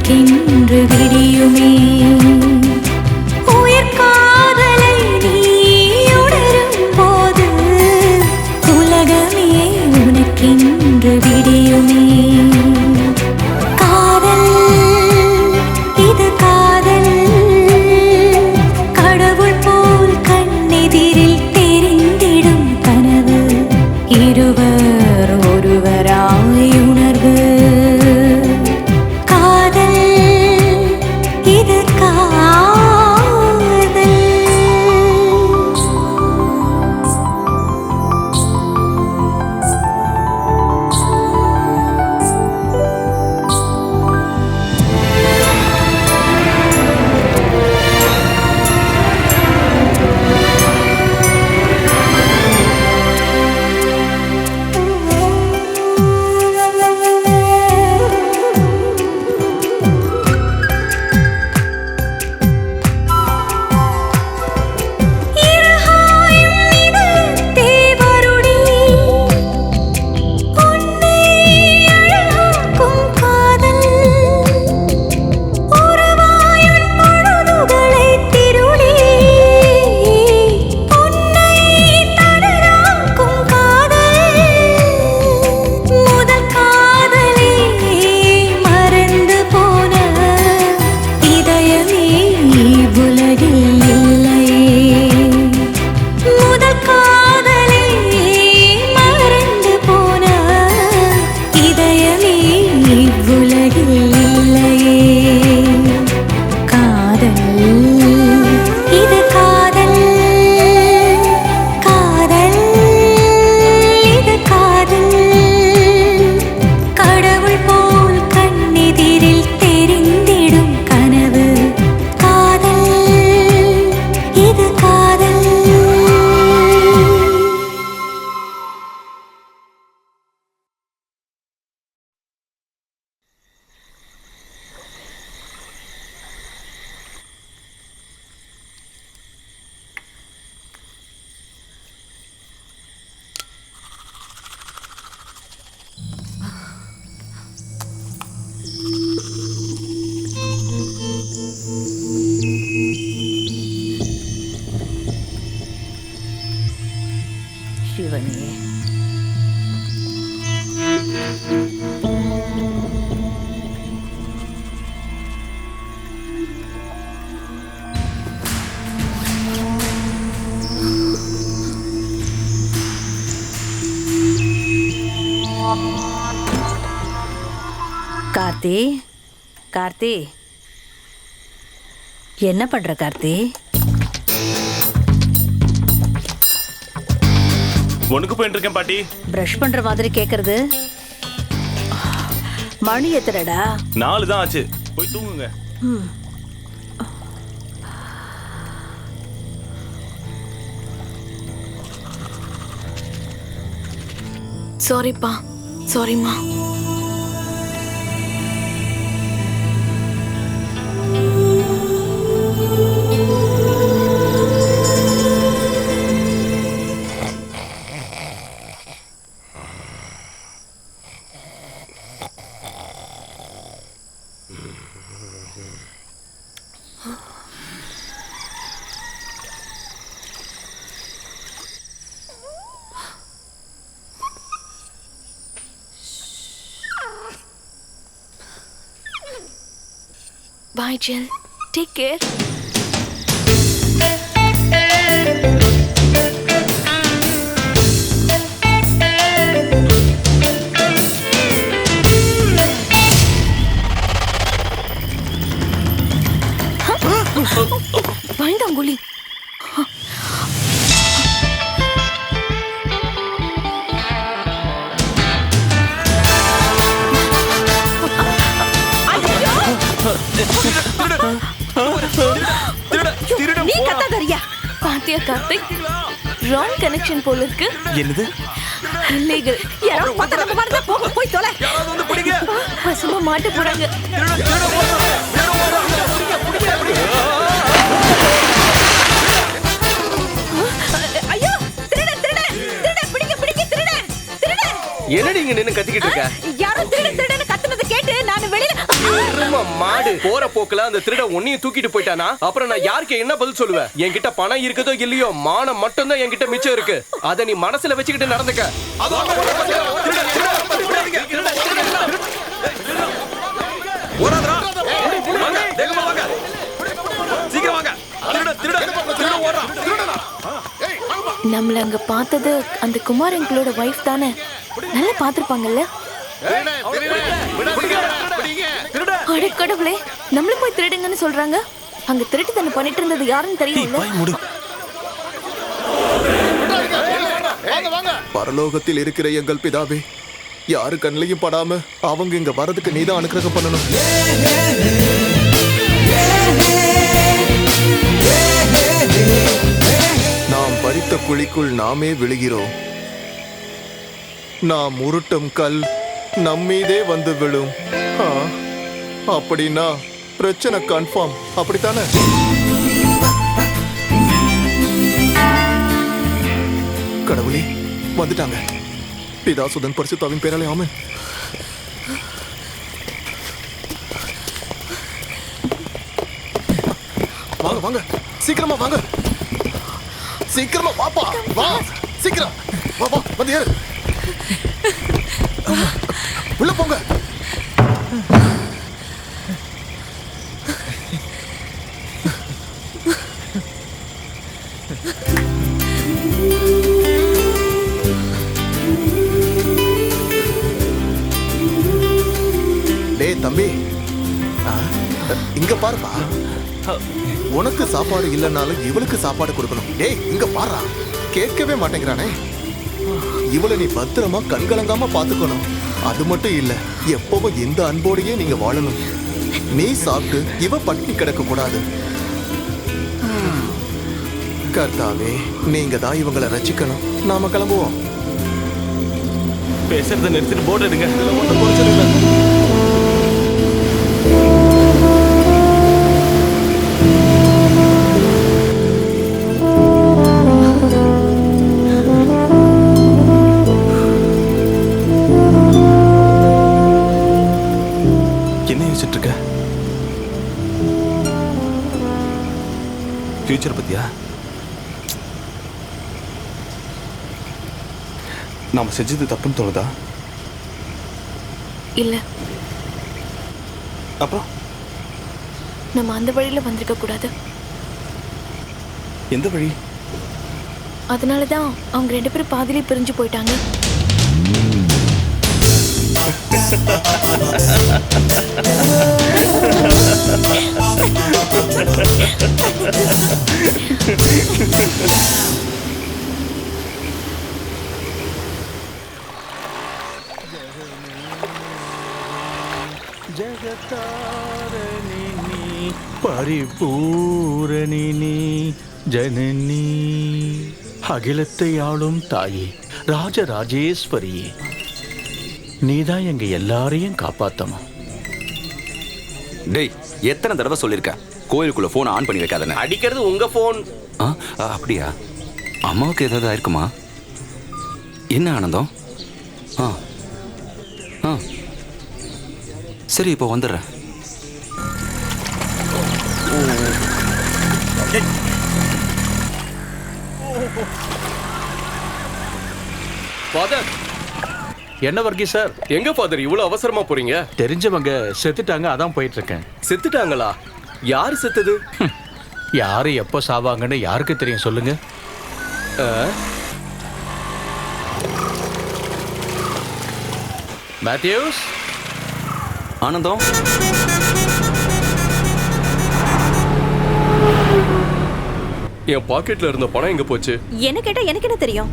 உனக்கென்று விடியுமே உயிர் காதலை நீ உணரும் போது உலகமே உனக்கென்று விடியுமே காதல் இது காதல் கடவுள் போல் கண்ணெதிரில் தெரிந்திடும் கனவு இருவர் ஒருவராய் உணர்வு காதல் இது காதல் சிவனே கார்த்தி கார்த்தி என்ன பண்ற கார்த்தி உனக்கு போயிட்டு இருக்கேன் பாட்டி. பிரஷ் பண்ற மாதிரி கேக்குறது. மணி எத்தனடா? 4 தான் ஆச்சு. போய் தூங்குங்க. சாரிப்பா, சாரிம்மா. Bye, Jill. Take care. பயந்தாங்குழி. நீ கத்தாதறியா? பாத்தியா கார்த்திக், ராங் கனெக்ஷன் போல இருக்கு. என்னது? லீகல். யாரோ பத்த நம்ம மாட்டத போக போய் தொலை. யாராவது வந்து பிடிங்க. பசமா மாட்ட போறாங்க. ஐயோ, திருட திருட திருட பிடிங்க பிடிங்க திருட திருட. என்னடி இங்க நின்னு கத்திக்கிட்டு இருக்க? யாரோ திருட திருடன்னு கத்துனது கேட்டு நான் வெளியில எரும மாடு போற போக்குல அந்த திருட ஒன்னையும் தூக்கிட்டு போயிட்டானா அப்புறம் நான் யாருக்கு என்ன பதில் சொல்லுவேன்? என்கிட்ட பணம் இருக்குதோ இல்லையோ மானம் மட்டும் தான் என்கிட்ட மிச்சம் இருக்கு. அத நீ மனசுல வச்சுக்கிட்டு நடந்துக்க. நம்மள அங்க பார்த்தது அந்த குமார் எங்களோட வைஃப் தானே? நல்லா பாத்துருப்பாங்கல்ல? அட கடவுளே, நம்மள போய் திருடுங்கன்னு சொல்றாங்க. அங்க திருட்டு தன்னை பண்ணிட்டு இருந்தது யாருன்னு தெரியும்ல? பரலோகத்தில் இருக்கிற எங்கள் பிதாவே, யாரு கண்ணிலையும் படாம அவங்க இங்க வரதுக்கு நீதான் அனுக்கிரகம் பண்ணணும். நாம் பறித்த குழிக்குள் நாமே விழுகிறோம். நாம் உருட்டும் கல் நம்மீதே வந்து விழும். அப்படின்னா பிரச்சனை கன்ஃபார்ம், அப்படித்தானே? கடவுளே, வந்துட்டாங்க. பிதாசுதன் பரிசுத்தாவின் பேராலே ஆமென். வாங்க வாங்க, சீக்கிரமா வாங்க, சீக்கிரமா வாப்பா, வா சீக்கிரம், வா வா, வந்து ஏறு, உள்ள போங்க. டேய் தம்பி, இங்க பாருப்பா. உனக்கு சாப்பாடு இல்லைன்னாலும் இவளுக்கு சாப்பாடு கொடுக்கணும். டேய் இங்க பாருடா, கேட்கவே மாட்டேங்கிறானே. இவளை நீ பத்திரமா கண்கலங்காம பாத்துக்கணும். அது மட்டும் இல்ல, எப்பவும் இந்த அன்போடையே நீங்க வாழணும். நீ சாப்பிட்டு இவ பட்டினி கிடக்க கூடாது. கர்த்தாவே, நீங்க தான் இவங்களை ரட்சிக்கணும். நாம கிளம்புவோம். பேசுறதை நிறுத்திட்டு போர்டு எடுங்க. ஒன்றும் குறைச்சல் இல்லை. ஃபியூச்சர் பத்தியா? நாம செஞ்சது தப்புன்னு தோணுதா? இல்ல. அப்புறம் நம்ம அந்த வழியில வந்திருக்க கூடாது. எந்த வழி? அதனாலதான் அவங்க 2 பேரும் பாதியிலே பிரிஞ்சு போயிட்டாங்க. ஜகதாரணினி பரிபூரணினி ஜனனி, அகிலத்தை ஆளும் தாயே, ராஜராஜேஸ்வரியே, நீதான் எங்க எல்லாரையும் காப்பாத்தணும். டேய், எத்தனை தடவை சொல்லிருக்கேன் கோயிலுக்குள்ள போன் ஆன் பண்ணி வைக்காதன்னு. அடிக்கிறது உங்க போன். அப்படியா? அம்மாவுக்கு ஏதாவது ஆயிருக்குமா? என்ன ஆனந்தம்? சரி, இப்போ வந்துடுறேன். ஃபாதர். என்ன வர்கீஸ் சார்? எங்க ஃபாதர் இவ்வளவு அவசரமா போறீங்க? தெரிஞ்சவங்க செத்துட்டாங்க, அதான் போயிட்டு இருக்கேன். செத்துட்டாங்களா? யாரு செத்தது? யாரு எப்போ சாவாங்கன்னு யாருக்கு தெரியும் சொல்லுங்க. மேத்யூஸ். ஆனந்தம், என் பாக்கெட்ல இருந்த பணம் எங்க போச்சு? என்ன கேட்டா எனக்கு என்ன தெரியும்?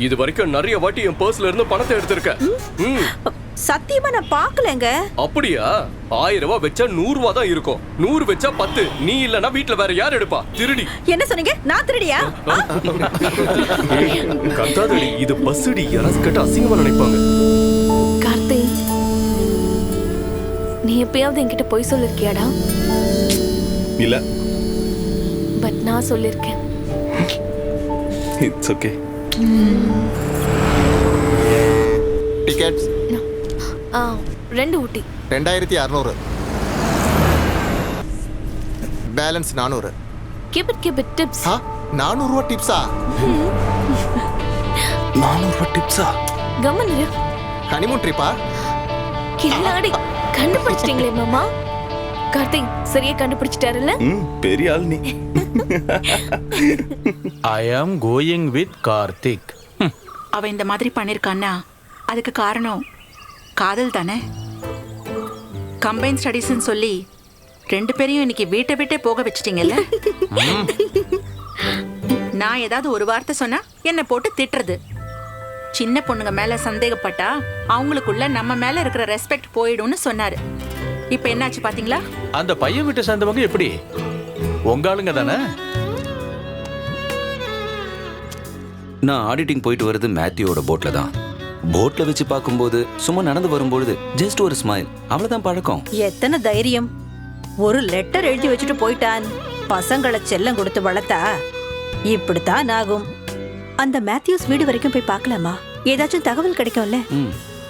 இது வரைக்கும் நிறைய வாட்டி என் பர்ஸ்ல இருந்து பணத்தை எடுத்திருக்கேன். சத்தியமா நான் பாக்கலங்க. அப்படியா? 1000 ரூபாய் வச்சா 100 ரூபாய் தான் இருக்கும். 100 வச்சா 10. நீ இல்லனா வீட்ல வேற யார் எடுப்பா? திருடி. என்ன சொன்னீங்க? நான் திருடியா? கத்தாதடி, இது பஸ்ஸுடி. யாராவது கேட்டா அசிங்கமா நினைப்பாங்க. கார்த்தி, நீ எப்பயாவது என்கிட்ட போய் சொல்லிருக்கியாடா? இல்ல. பட் நான் சொல்லிருக்கேன். It's okay. Tickets 2 Ooty 2600. Balance 400. keep it tips. 400 ரூபா டிப்ஸா? 400 ரூபாய் டிப்ஸா? கம்மன் இரு. ஹனிமூன் ட்ரிப்பா? கில்லாடி கண்டுபிடிச்சிட்டீங்களே மாமா. கார்த்திக் சரியா கண்டுபிடிச்சிட்டாருல்ல? பெரிய ஆள் நீ. ஐ ஆம் கோயிங் வித் கார்த்திக். அவ இந்த மாதிரி பண்ணிருக்கான்னா அதுக்கு காரணம் காதல் தானே. கம்பைன் ஸ்டடீஸ்னு சொல்லி 2 பேரையும் இன்னைக்கு வீட்டை விட்டே போக வச்சிட்டீங்கல்ல. நான் ஏதாவது ஒரு வார்த்தை சொன்னா என்ன போட்டு திட்டுறது. சின்ன பொண்ணுங்க மேல சந்தேகப்பட்டா அவங்களுக்குள்ள நம்ம மேல இருக்கிற ரெஸ்பெக்ட் போயிடும்னு சொன்னாரு. இப்ப என்னாச்சு பாத்தீங்களா? அந்த பையன் வீட்டை சேர்ந்தவங்க எப்படி உங்க ஆளுங்க தானே? நான் ஆடிட்டிங் போயிட்டு வர்றது மேத்யூவோட போட்ல தான். போட்ல வச்சு பார்க்கும்போது சும்மா நடந்து வரும்பொழுது ஜஸ்ட் ஒரு ஸ்மைல், அவ்வளவுதான் பழக்கம். எத்தனை தைரியம்! ஒரு லெட்டர் எழுதி வச்சுட்டு போயிட்டான். பசங்களை செல்லம் கொடுத்து வளர்த்தா இப்படித்தான் ஆகும். அந்த மேத்யூஸ் வீடு வரைக்கும் போய் பார்க்கலாமா? ஏதாச்சும் தகவல் கிடைக்கும்ல.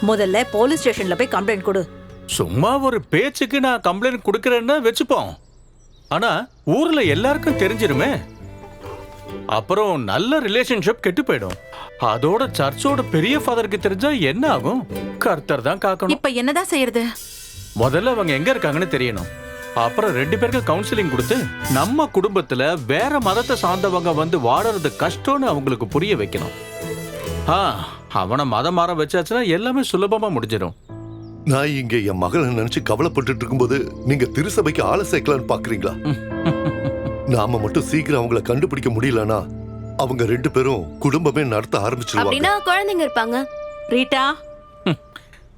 முதல்ல போலீஸ் ஸ்டேஷன்ல போய் கம்ப்ளைண்ட் கொடு. சும்மா ஒரு பேச்சுக்கு நான் கம்ப்ளைண்ட் கொடுக்கறேன்னு வச்சுப்போம். ஆனா ஊர்ல எல்லாருக்கும் தெரிஞ்சிருமே. அப்புறம் நல்ல ரிலேஷன்ஷிப் கெட்டு போயிடும். அதோட சர்ச்சோட பெரிய ஃபாதருக்கு தெரிஞ்சா என்ன ஆகும்? கர்த்தர் தான் காக்கணும். இப்ப என்னதான் செய்யறது? முதல்ல அவங்க எங்க இருக்காங்கன்னு தெரியணும். அப்புறம் 2 பேருக்கு கவுன்சிலிங் கொடுத்து நம்ம குடும்பத்துல வேற மதத்தை சார்ந்தவங்க வந்து வாழறது கஷ்டம்னு அவங்களுக்கு புரிய வைக்கணும். அவனை மதம் மாற வச்சாச்சுன்னா எல்லாமே சுலபமா முடிஞ்சிடும். நான் இங்க என் மகளை நினைச்சு கவலைப்பட்டு இருக்கும்போது நீங்க திருசபைக்கு ஆளை சேர்க்கலான்னு பாக்குறீங்களா? நாம மட்டும் சீக்கிரம் அவங்கள கண்டுபிடிக்க முடியலனா அவங்க 2 பேரும் குடும்பமே நடத்த ஆரம்பிச்சிருவாங்க. அப்படின்னா குழந்தைங்க இருப்பாங்க. ரீட்டா,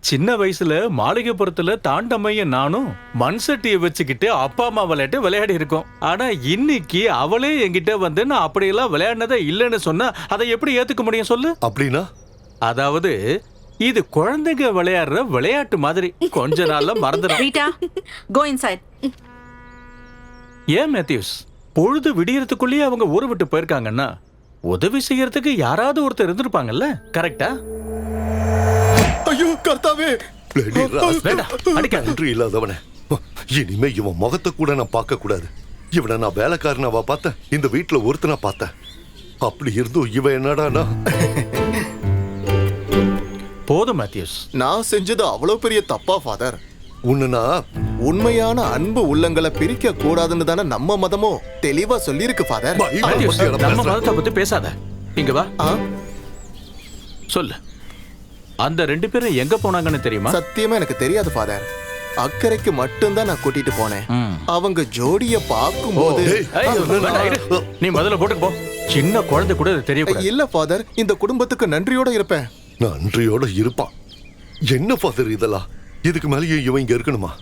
சின்ன வயசுல மாளிகைப்புறத்துல தாண்டம்மையும் நானும் மண் சட்டியை வச்சுக்கிட்டு அப்பா அம்மா விளையாடி இருக்கோம். ஆனா இன்னைக்கு அவளே என்கிட்ட வந்து நான் அப்படியெல்லாம் விளையாடினதே இல்லைன்னு சொன்னா அதை எப்படி ஏத்துக்க முடியும் சொல்லு? அப்படின்னா அதாவது இது குழந்தைங்க விளையாடுற விளையாட்டு மாதிரி கொஞ்ச நாள்ல மறந்துடும். Rita, go inside. ஏன் மேத்யூஸ், பொழுது விடியறதுக்குள்ளேயே அவங்க ஊரை விட்டு போயிருக்காங்கன்னா உதவி செய்யறதுக்கு யாராவது ஒருத்தர் இருந்திருப்பாங்கல்ல, கரெக்டா? ஐயோ கர்த்தாவே, அடிக்க இல்லாதவனே, இனிமே இவன் முகத்தை கூட நான் பார்க்க கூடாது. இவனை நான் வேலைக்காரனாவா பார்த்தேன், இந்த வீட்டுல ஒருத்தனா பார்த்தேன். அப்படி இருந்தும் இவன் என்னடானா? போதும் மேத்யூஸ், நான் செஞ்சது அவ்வளவு பெரிய தப்பா ஃபாதர்? உன்னை உண்மையான அன்பு உள்ளங்களை பிரிக்க கூடாதுன்னு தானே நம்ம மதமும் தெளிவா சொல்லியிருக்கு ஃபாதர். நம்ம மதத்தை பத்தி பேசாத. இங்க வா, சொல்லு. அந்த 2 பேரும் எங்க போனாங்கன்னு தெரியுமா? சத்தியமா எனக்கு தெரியாது ஃபாதர். அக்கறைக்கு மட்டும்தான் நான் கூட்டிட்டு போனேன். அவங்க ஜோடிய பார்க்கும்போது நீ முதல்ல போட்டுக்கு போ. சின்ன குழந்தை கூட தெரியக்கூடாது. இல்ல ஃபாதர், இந்த குடும்பத்துக்கு நன்றியோட இருப்பேன். நன்றியோட இருப்பான். என்ன ஃபாதர் இதெல்லாம்? இதுக்கு மேலேயே இவன் இங்க இருக்கணுமா?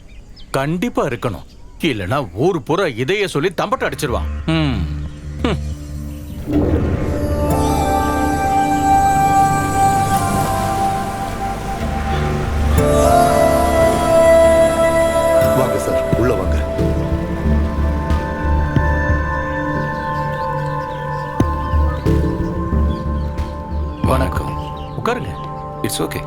கண்டிப்பா இருக்கணும். இல்லனா ஊர் பூரா இதைய சொல்லி தம்பட்ட அடிச்சிருவான். வாங்க சார், உள்ள வாங்க. வணக்கம். உட்காருங்க. It's okay.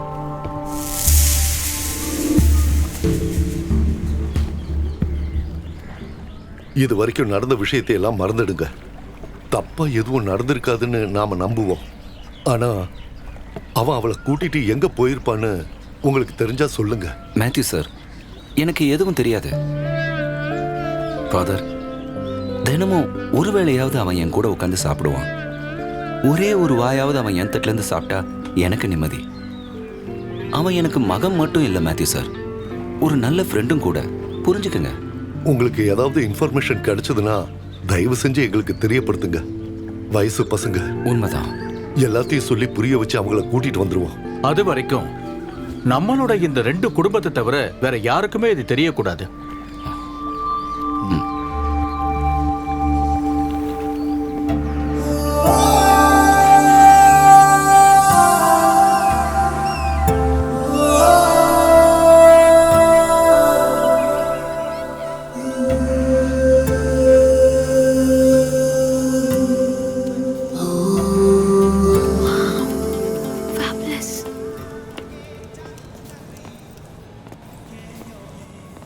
இது வரைக்கும் நடந்த விஷயத்தை எல்லாம் மறந்துடுங்க. தப்பா எதுவும் நடந்திருக்காதுன்னு நாம நம்புவோம். ஆனா அவன் அவளை கூட்டிட்டு எங்க போயிருப்பான்னு உங்களுக்கு தெரிஞ்சா சொல்லுங்க. மேத்யூ சார், எனக்கு எதுவும் தெரியாது. ஃபாதர், தினமும் ஒரு வேளையாவது அவன் என் கூட உட்காந்து சாப்பிடுவான். ஒரே ஒரு வாயாவது அவன் என் தட்டுல இருந்து சாப்பிட்டா எனக்கு நிம்மதி. அவன் எனக்கு மகன் மட்டும் இல்லை மேத்யூ சார், ஒரு நல்ல ஃப்ரெண்டும் கூட. புரிஞ்சுக்குங்க. உங்களுக்கு ஏதாவது இன்ஃபர்மேஷன் கிடைச்சதுன்னா தயவு செஞ்சு எங்களுக்கு தெரியப்படுத்துங்க. வயசு பசங்க. உண்மைதான். எல்லாத்தையும் சொல்லி புரிய வச்சு அவங்கள கூட்டிட்டு வந்துருவோம். அது வரைக்கும் நம்மளோட இந்த 2 குடும்பத்தை தவிர வேற யாருக்குமே இது தெரியக்கூடாது.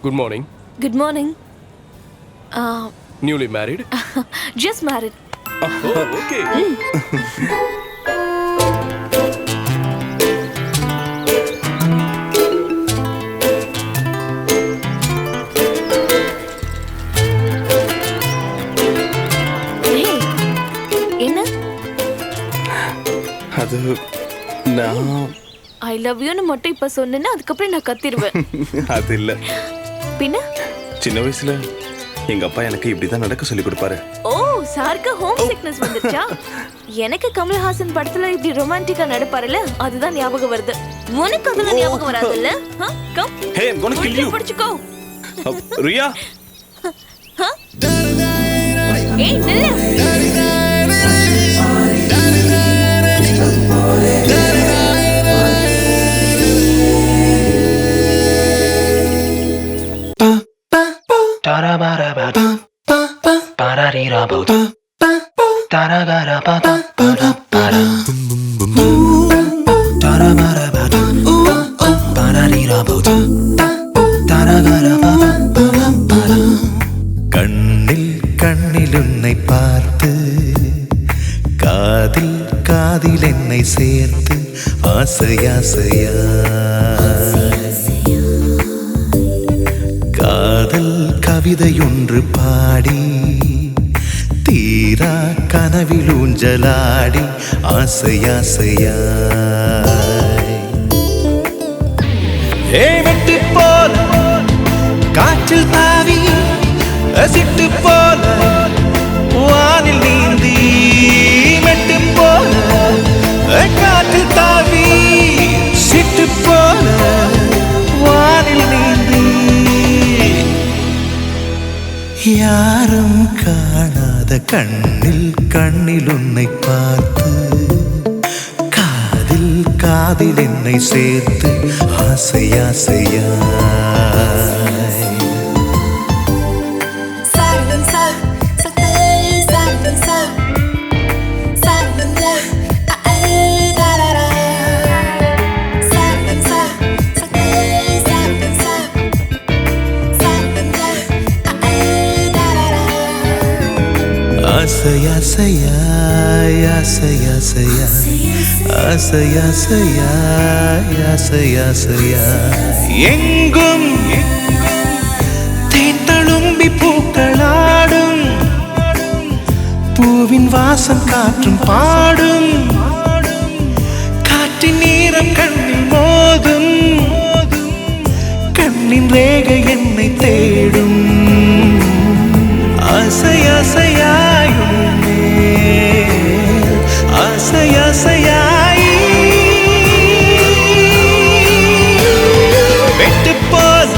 Good morning. Good morning. Newly married? Just married. Okay. என்ன? அது நான் ஐ லவ் யூன்னு மட்டும் இப்ப சொன்னேன்னா அதுக்கப்புறம் நான் கத்திடுவேன். அது இல்ல. பின்ன சின்ன வயசுல எங்க அப்பா எனக்கு இப்படிதான் நடக்க சொல்லி கொடுப்பாரு. ஓ, சாருக்கு ஹோம் சிக்னஸ் வந்துச்சா? எனக்கு கமல்ஹாசன் படத்துல இப்படி ரொமான்டிக்கா நடிப்பாருல, அதுதான் ஞாபகம் வருது. உனக்கு அதெல்லாம் ஞாபகம் வராதுல்ல? Come. Hey, I'm gonna kill you. பிடிச்சுக்கோ. ரியா. ஏய், நில்லு. கண்ணில் கண்ணில் உன்னை பார்த்து, காதில் காதில் என்னை சேர்த்து, ஆசையாசையா காதல் கவிதை ஒன்று பாடி, தீரா கனவில் ஊஞ்சலாடி, ஆசையாசையா வெட்டு போல காற்றில் தாவி, சிட்டு போல வானில் நீந்தி, மெட்டு போல காற்றில் தாவி, சிட்டு போல வானில் நீந்தி, யாரும் காணாத கண்ணில் கண்ணில் உன்னை பார்த்து, காதில் காதில் என்னை சேர்த்து, ஆசையாசையா ஆசையாசையா ஆசையாசையா ஆசையாசையா ஆசையாசையா எங்கும் தேன் தழும்பி பூக்களாடும், பூவின் வாசம் காற்றும் பாடும், காற்றின் நீரம் கண்ணில் மோதும், கண்ணின் ரேகை என்னை தேடும், ஆசையாசையாயும் ஆசையாசையாய் வெட்டு போல்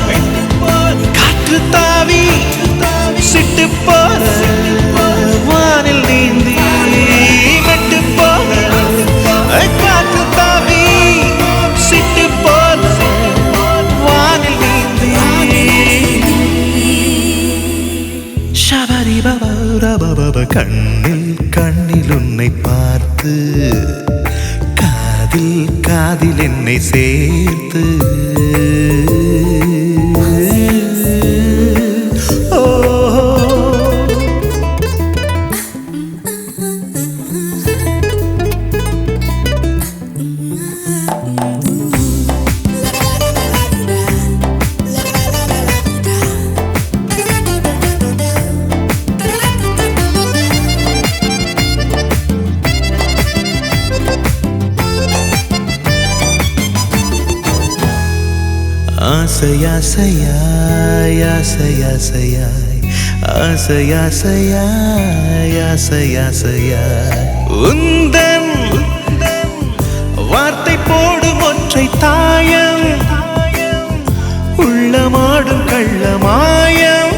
காற்று தாவி, சிட்டு போல வானில் நீந்தி, வெட்டு போல காற்று தாவி, சிட்டு போல வானில் நீந்தி, ஷபரி பபா ரபப கண்ணில் கண்ணில் உன்னை பார்த்து, காதில் காதில் என்னை சேர்த்து, ஓ ஆசையாசையாய் ஆசையாசையாய் ஆசையாசையாய் ஆசையாசையாய் உந்தன் வார்த்தை போடும் ஒற்றை தாயம், உள்ளமாடும் கள்ளமாயம்,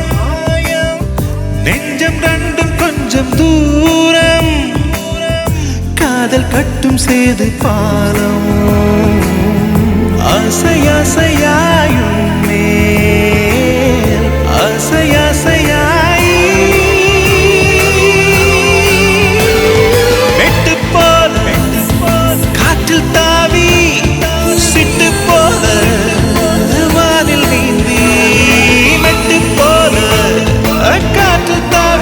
நெஞ்சம் ரெண்டும் கொஞ்சம் தூரம், காதல் கட்டும் சேது பாலம், ஆசையாசையாயும் மேல் ஆசையாசையாய் வெட்டு போல காற்றில் தாவி, சிட்டு போல வானில் நீந்தி, வெட்டு போல காற்றில் தாவி,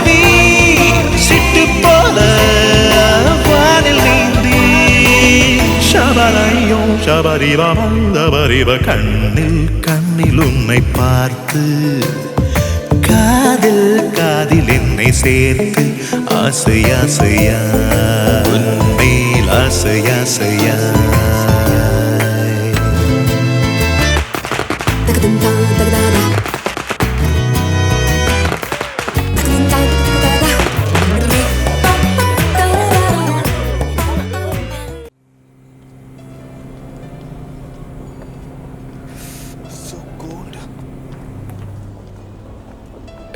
சபரிவ மந்தபரிவ கண்ணில் கண்ணில் உன்னை பார்த்து காதில் காதில் என்னை சேர்த்து ஆசை ஆசையா உன்மேல் ஆசை ஆசையா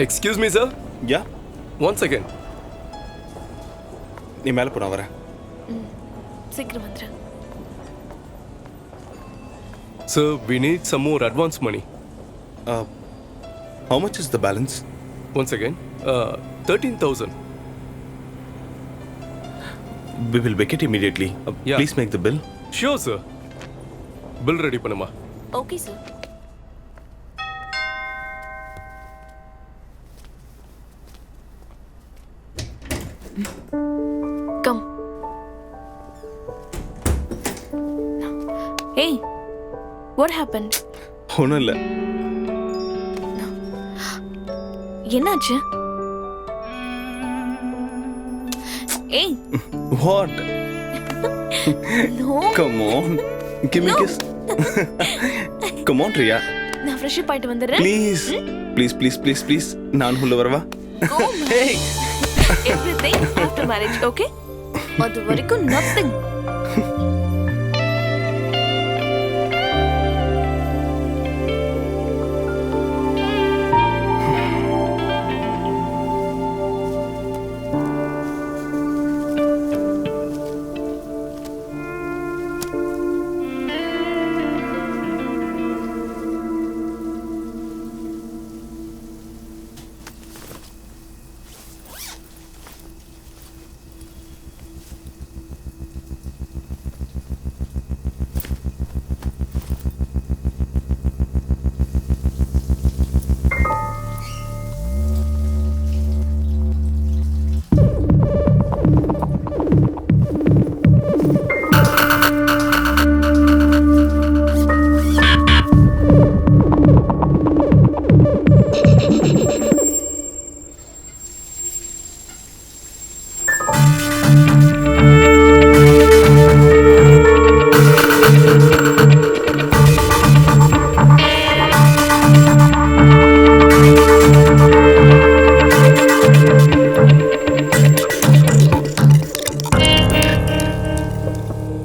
எக்ஸ்கியூஸ் மீ சார். யா 1 செகண்ட். நீ மேலே போன வரேன். சீக்கிரம் வந்துரு. Sir, we need some more advance money. How much is the balance? Once again, 13,000. We will make it immediately. Yeah. Please make the bill. Sure, sir. Bill ready பண்ணுமா? Okay sir. Come. Hey, what happened? ஒன்றும் இல்லை. என்னாச்சு? ஏய். What? No. Come on. Give me a kiss. Come on, Riya. நான் fresh up ஆயிட்டு வந்துறேன். Please. Please, please, please, please. நான் உள்ள வரவா? Go. Hey. Everything after marriage, okay? அது வரைக்கும் nothing.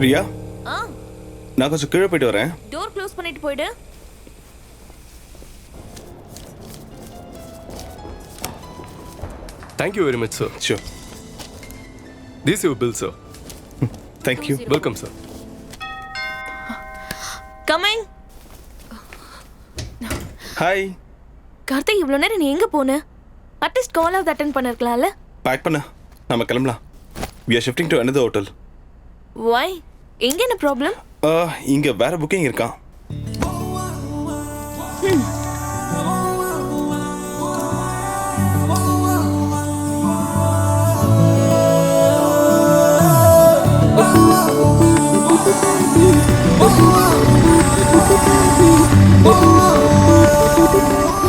ரியா, நான் கொஞ்சம் கீழே போயிட்டு வரேன். டோர் க்ளோஸ் பண்ணிட்டு போயிடு. Thank you very much, sir. Sure. This is your bill, sir. Thank you. Welcome, sir. Coming. Hi. Karthik, இவ்வளவு நேரம் நீ எங்க போன? அட்லீஸ்ட் கால் ஆஃப் அட்டெண்ட் பண்ணிருக்கலாம்ல. பேக் பண்ண. நம்ம கிளம்பலாம். We are shifting to another hotel. Why? எங்க என்ன ப்ராப்ளம்? இங்க வேற புக்கிங் இருக்கா?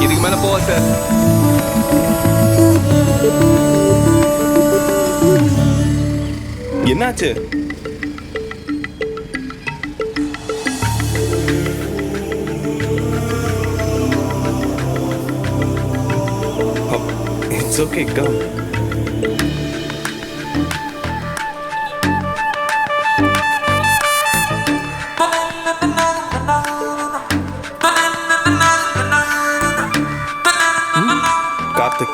இதுக்கு மேல போவா சார். என்னாச்சு? It's okay, come. Karthik.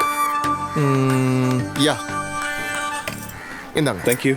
யா இந்தாங்க. Thank you.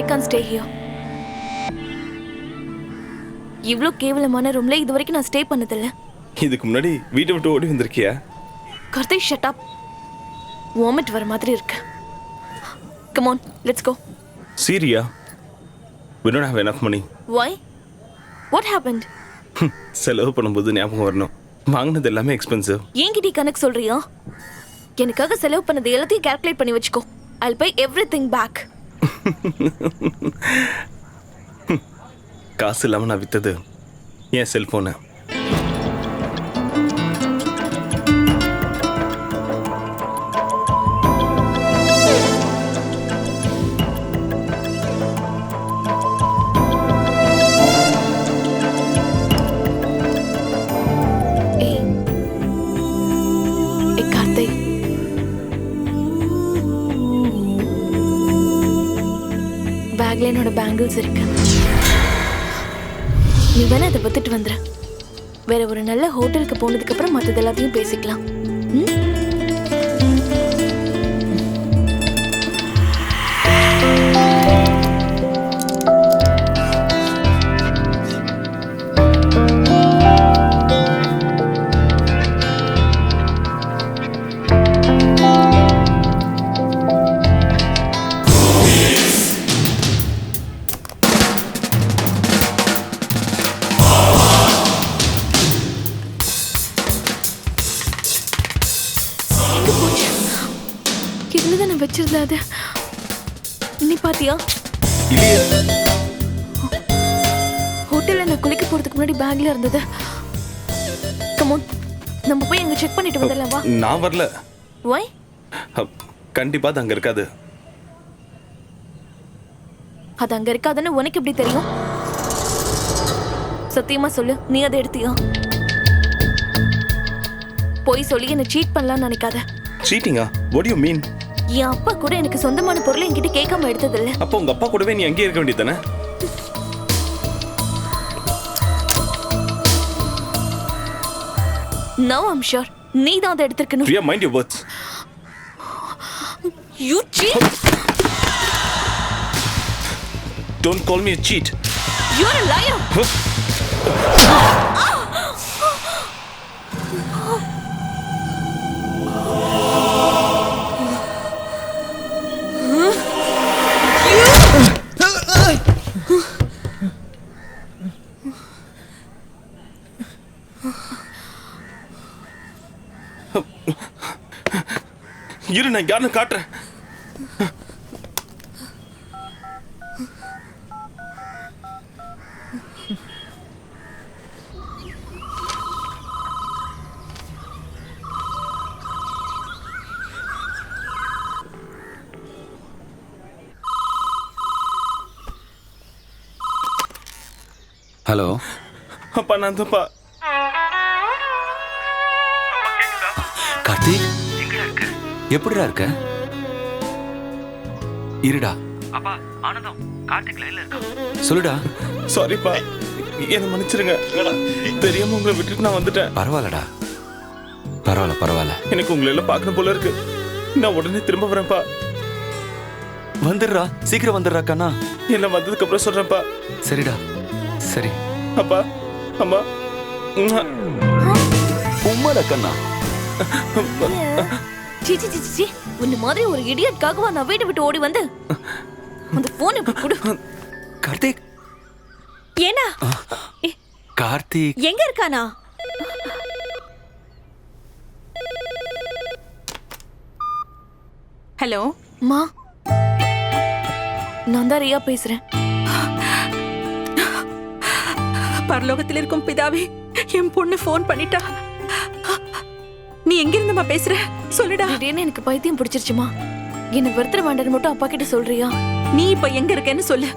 I can't stay here. இவ்ளோ கேவலமான ரூம்ல இது வரைக்கும் நான் ஸ்டே பண்ணதில்ல. இதுக்கு முன்னாடி வீட்டை விட்டு ஓடி வந்திருக்கியா? Karthik shut up. வாமிட் வர மாதிரி இருக்கு. Come on, let's go. Syria? We don't have enough money. Why? What happened? செலவு பண்ணும்போது ஞாபகம் வரணும். வாங்கினது எல்லாமே எக்ஸ்பென்சிவ். ஏங்கிட்ட கணக்கு சொல்றியா? எனக்காக செலவு பண்ணது எல்லாத்தையும் கால்குலேட் பண்ணி வச்சுக்கோ. I'll pay everything back. காசு இல்லாம நான் வித்தது என் செல்போனை. கார்த்திக், பேக்ல என்னோட பேங்கிள்ஸ் இருக்கு. நீ வேணா அதை வித்துட்டு வந்துரு. வேற ஒரு நல்ல ஹோட்டலுக்கு போனதுக்கு அப்புறம் மற்றது எல்லாத்தையும் பேசிக்கலாம். வச்சிருந்தா அது நீ பாத்தியா? ஹோட்டல்ல நான் குளிக்க போறதுக்கு முன்னாடி பேக்ல இருந்தது. கம் ஆன், நம்ம போய் அங்க செக் பண்ணிட்டு வந்துடலாம் வா. நான் வரல. Why? கண்டிப்பா அது அங்க இருக்காது. அது அங்க இருக்காதுன்னு உனக்கு எப்படி தெரியும்? சத்தியமா சொல்லு, நீ அதை எடுத்தியா? போய் சொல்லி என்ன சீட் பண்ணலாம்னு நினைக்காத. சீட்டிங்கா? What do you mean? என் அப்பா கூட எனக்கு சொந்தமான பொருளை என்கிட்ட கேட்காம எடுத்ததில்ல. அப்போ உங்க அப்பா கூடவே நீ அங்கேயே இருக்க வேண்டியதானே? Now I'm sure நீ தான் அதை எடுத்திருக்கணும். Priya, mind your words. You cheat. Don't call me a cheat. You're a liar. இரு, நான் யாருன்னு காட்டுறேன். ஹலோ அப்பா, நான் தான்ப்பா. கார்த்திக், எப்படிடா இருக்க? இருடா. அப்பா, ஆனந்தம் கார்த்திக் லைன்ல இருக்கா? சொல்லுடா. சாரிப்பா, என்ன மன்னிச்சிருங்க. தெரியாம உங்களை விட்டுட்டு நான் வந்துட்டேன். பரவாயில்லடா, பரவாயில்ல. எனக்கு உங்களை எல்லாம் பார்க்கணும் போல இருக்கு. நான் உடனே திரும்ப வரேன்ப்பா. வந்துடுறா, சீக்கிரம் வந்துடுறா கண்ணா. எல்லாம் வந்ததுக்கு அப்புறம் சொல்றேன்ப்பா. சரிடா, சரி. அப்பா, அம்மா, உம்மாடா கண்ணா. சி உன்ன மாதிரி ஒரு இடியட்காகவா நான் வீட்டை விட்டு ஓடி வந்து அந்த போன் இப்ப கொடு. கார்த்திக். ஏனா? கார்த்திக் எங்க இருக்கானா? ஹலோ மா, நான் தான் ரியா பேசுறேன். பரலோகத்தில் இருக்கும் பிதாவே, என் பொண்ணு போன் பண்ணிட்டா. நீ எங்க இருந்தமா பேசுற? சொல்லுடா. திடீர்னு எனக்கு பைத்தியம் பிடிச்சிருச்சுமா. என்ன வெறுத்துற வேண்டான்னு மட்டும் அப்பா கிட்ட சொல்றியா? நீ இப்ப எங்க இருக்கேன்னு சொல்லு.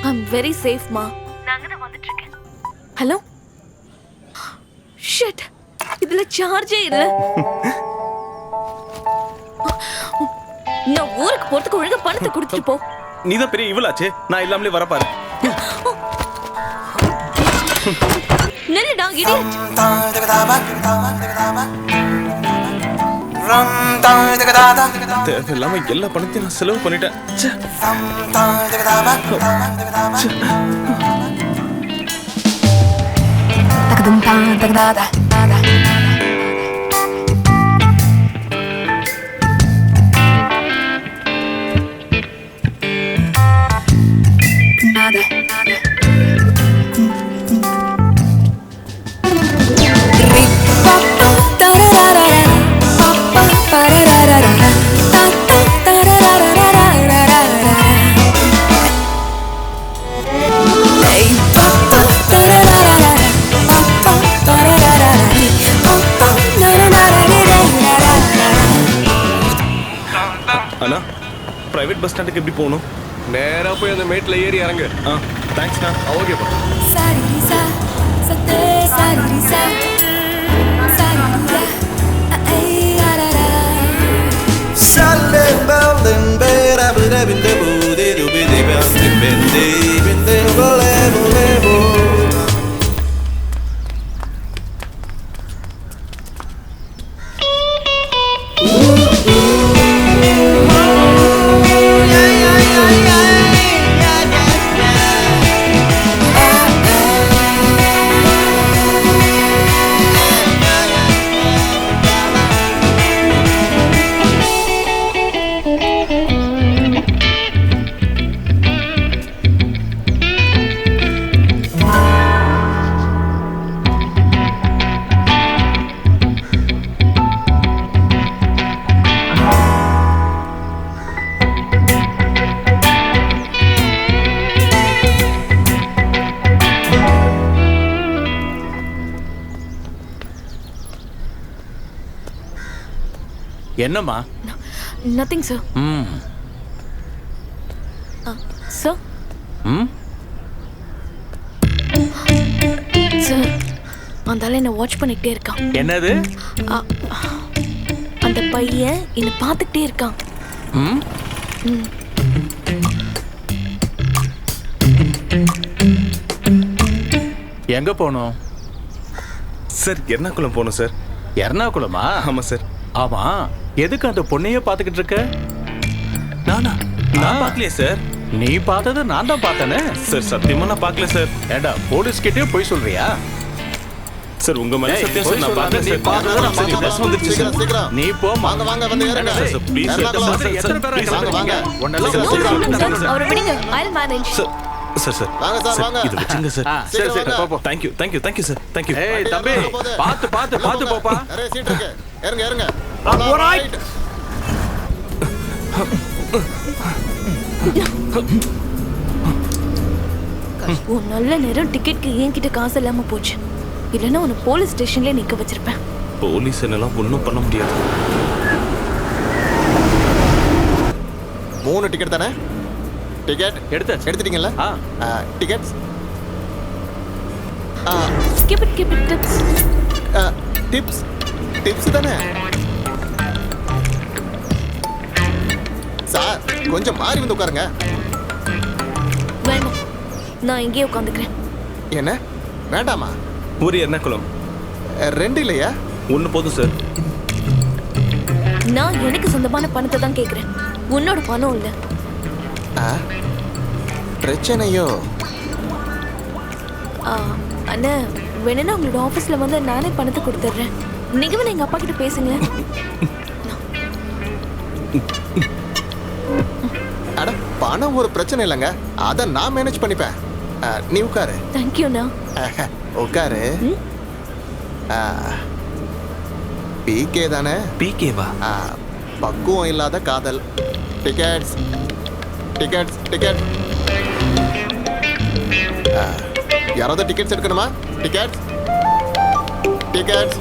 I'm very safe மா. நான் அங்க தான் வந்துட்டு இருக்கேன். ஹலோ. ஷிட். இதுல சார்ஜே இல்ல. நான் ஊருக்கு போறதுக்கு ஒழுங்கா பணத்தை கொடுத்துட்டு போ. நீதான் பெரிய இவளாச்சே, நான் இல்லாமலே வர பாரு. நில்லுடா, இடியட். தேவையில்லாம எல்லா பணத்தையும் நான் செலவு பண்ணிட்டேன். ச்சே. அண்ணா, பிரைவேட் பஸ் ஸ்டாண்டுக்கு எப்படி போகணும்? நேரா போய் அந்த மேட்ல ஏறி இறங்கு. தேங்க்ஸ்ண்ணா. ஓகேப்பா. என்னம்மா? Nothing sir. சார் சார் அந்த ஆளு என்ன வாட்ச் பண்ணிக்கிட்டே இருக்கான். என்னது? அந்த பையன் என்ன பார்த்துக்கிட்டே இருக்கான். எங்க போனோம் சார்? எர்ணாகுளம் போகணும் சார். எர்ணாகுளமா? ஆமா சார். ஆமா, எதுக்கு அந்த பொண்ணையே பார்த்துக்கிட்டு இருக்க? நான் பார்க்கலையே சார். நீ பார்த்தது நான் தான் பார்த்தேனே சார். சத்தியமா நான் பார்க்கல சார். ஏண்டா போலீஸ் கிட்டே போய் சொல்றியா? சார் உங்க மேல சத்தியம் சார், நான் பார்க்கல சார். பஸ் வந்துருச்சு சார். நீ போ. வாங்க வாங்க வந்து ஏறுங்க. Sir please sir. எத்தனை பேரா வாங்க வாங்க. அவரை விடுங்க. I'll manage. சார் சார் வாங்க சார், சார், வாங்க. இது வச்சுங்க சார். சரி சரி போ போ. Thank you sir. Thank you. ஏய் தம்பி, பாத்து போப்பா. நிறைய சீட் இருக்கு. ஏறுங்க ஏறுங்க. ஆல்ரைட். ஒரு நல்ல நேரம் டிக்கெட்க்கு என்கிட்ட காசு இல்லாம போச்சு. இல்லைன்னா உன்னை போலீஸ் ஸ்டேஷன்ல நிக்க வச்சிருப்பேன். போலீஸ் என்னெல்லாம் ஒன்றும் பண்ண முடியாது. 3 டிக்கெட் தானே? டிக்கெட் எடுத்துட்டீங்கல்ல? Tickets Keep it tips. Tips தானே? சார் கொஞ்சம் மாறி வந்து உட்காருங்க. வேண்டாம், நான் இங்கேயே உட்காந்துக்கிறேன். என்ன வேண்டாமா? ஒரு எர்ணாகுளம் 2 இல்லையா? 1 போதும் சார். நான் எனக்கு சொந்தமான பணத்தை தான் கேட்குறேன், உன்னோட பணம் இல்லை. பிரச்சனையோ? அண்ணா, வேணும்னா உங்களோட ஆஃபீஸில் வந்து நானே பணத்தை கொடுத்துட்றேன். நீங்கள் வேணா எங்கள் அப்பா கிட்ட பேசுங்க. அட பணம் ஒரு பிரச்சனை இல்லைங்க, அதை நான் மேனேஜ் பண்ணிப்பேன். நீ உட்காரு. தேங்க்யூண்ணா. உட்காரு. பிகே தானே? பிகேவா? பக்குவம் இல்லாத காதல். Tickets tickets ticket. யாராவது டிக்கெட்ஸ் எடுக்கணுமா? Tickets tickets.